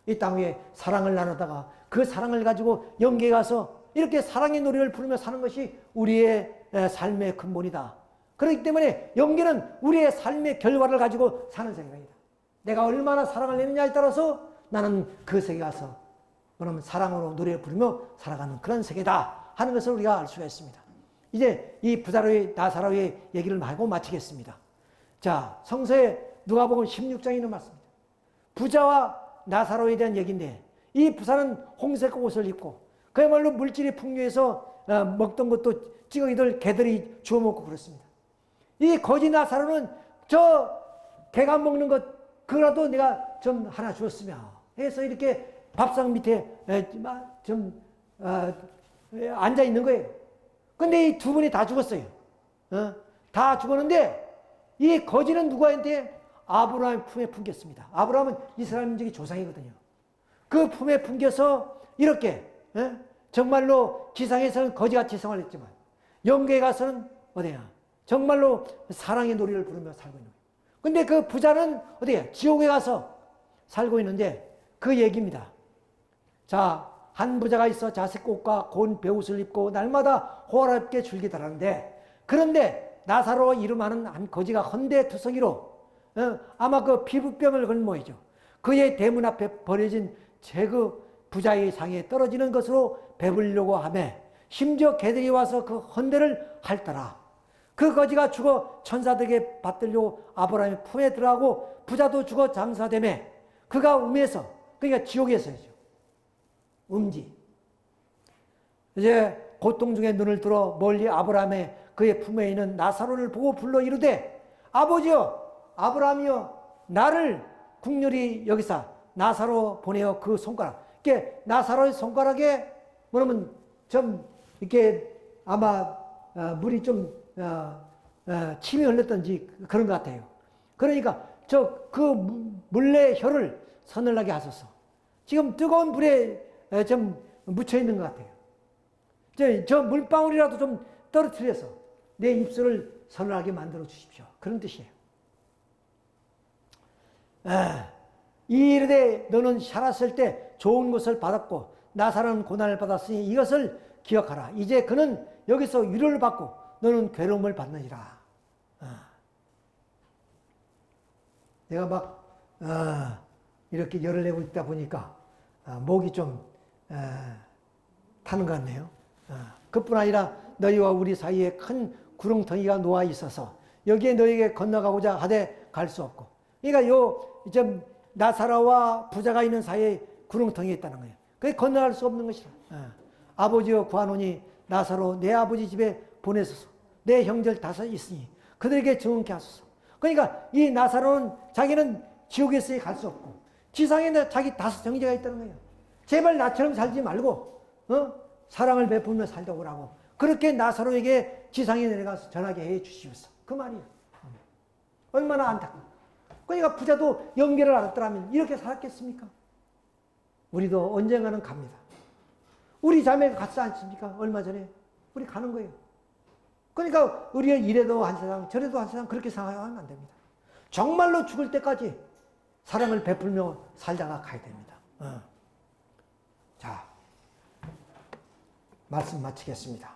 이 땅 위에 사랑을 나누다가 그 사랑을 가지고 영계에 가서 이렇게 사랑의 노래를 부르며 사는 것이 우리의 삶의 근본이다. 그렇기 때문에 영계는 우리의 삶의 결과를 가지고 사는 세계입니다. 내가 얼마나 사랑을 내느냐에 따라서 나는 그 세계에 가서 그러면 사랑으로 노래 부르며 살아가는 그런 세계다 하는 것을 우리가 알 수가 있습니다. 이제 이 부자로의 나사로의 얘기를 하고 마치겠습니다. 자, 성서에 누가복음 16장에 맞습니다. 부자와 나사로에 대한 얘기인데 이 부자는 홍색 옷을 입고 그야말로 물질이 풍요해서 먹던 것도 찌꺼기들 개들이 주워 먹고 그렇습니다. 이 거지 나사로는 저 개가 먹는 것 그거라도 내가 좀 하나 주었으면 해서 이렇게 밥상 밑에 좀 앉아 있는 거예요. 근데 이 두 분이 다 죽었어요. 다 죽었는데 이 거지는 누구한테? 아브라함의 품에 품겼습니다. 아브라함은 이스라엘 민족의 조상이거든요. 그 품에 품겨서 이렇게 정말로 지상에서는 거지같이 생활했지만 영계에 가서는 어디야? 정말로 사랑의 노래를 부르며 살고 있는 거예요. 근데 그 부자는 어디야? 지옥에 가서 살고 있는데 그 얘기입니다. 자, 한 부자가 있어 자색꽃과 고운 베옷을 입고 날마다 호화롭게 즐기더라는데 그런데 나사로 이름하는 한 거지가 헌데투성이로 아마 그 피부병을 걸은 모이죠. 그의 대문 앞에 버려진 그 부자의 상에 떨어지는 것으로 배부르려고 하며 심지어 개들이 와서 그 헌데를 핥더라. 그 거지가 죽어 천사들에게 받들려고 아브라함의 품에 들어가고 부자도 죽어 장사되며 그가 음에서 그러니까 지옥에서죠. 음지. 이제 고통 중에 눈을 들어 멀리 아브라함의 그의 품에 있는 나사로를 보고 불러 이르되 아버지여 아브라함이여 나를 국률이 여기서 나사로 보내어 그 손가락 이렇게 나사로의 손가락에 뭐냐면 좀 이렇게 아마 물이 좀 침이 흘렀던지 그런 것 같아요. 그러니까 그 물의 혀를 서늘하게 하소서. 지금 뜨거운 불에 좀 묻혀 있는 것 같아요. 저 물방울이라도 좀 떨어뜨려서 내 입술을 서늘하게 만들어 주십시오. 그런 뜻이에요. 이르되 너는 살았을 때 좋은 것을 받았고 나사로는 고난을 받았으니 이것을 기억하라. 이제 그는 여기서 위로를 받고 너는 괴로움을 받느니라. 내가 막 이렇게 열을 내고 있다 보니까 목이 좀 타는 것 같네요. 그뿐 아니라 너희와 우리 사이에 큰 구렁텅이가 놓아 있어서 여기에 너희에게 건너가고자 하되 갈 수 없고. 그러니까 좀 나사로와 부자가 있는 사이에 구렁텅이 있다는 거예요. 그게 건너갈 수 없는 것이라. 아버지여 구하노니 나사로 내 아버지 집에 보내소서. 내 형제들 5 있으니 그들에게 증언케 하소서. 그러니까 이 나사로는 자기는 지옥에 있으니 갈 수 없고 지상에 자기 5 형제가 있다는 거예요. 제발 나처럼 살지 말고 사랑을 베풀며 살도록 하고 그렇게 나사로에게 지상에 내려가서 전하게 해 주시옵소서. 그 말이에요. 얼마나 안타까워. 그러니까 부자도 연결을 알았더라면 이렇게 살았겠습니까? 우리도 언젠가는 갑니다. 우리 자매가 갔지 않습니까? 얼마 전에 우리 가는 거예요. 그러니까 우리가 이래도 한 세상 저래도 한 세상 그렇게 생각하면 안 됩니다. 정말로 죽을 때까지 사랑을 베풀며 살다가 가야 됩니다. 자, 말씀 마치겠습니다.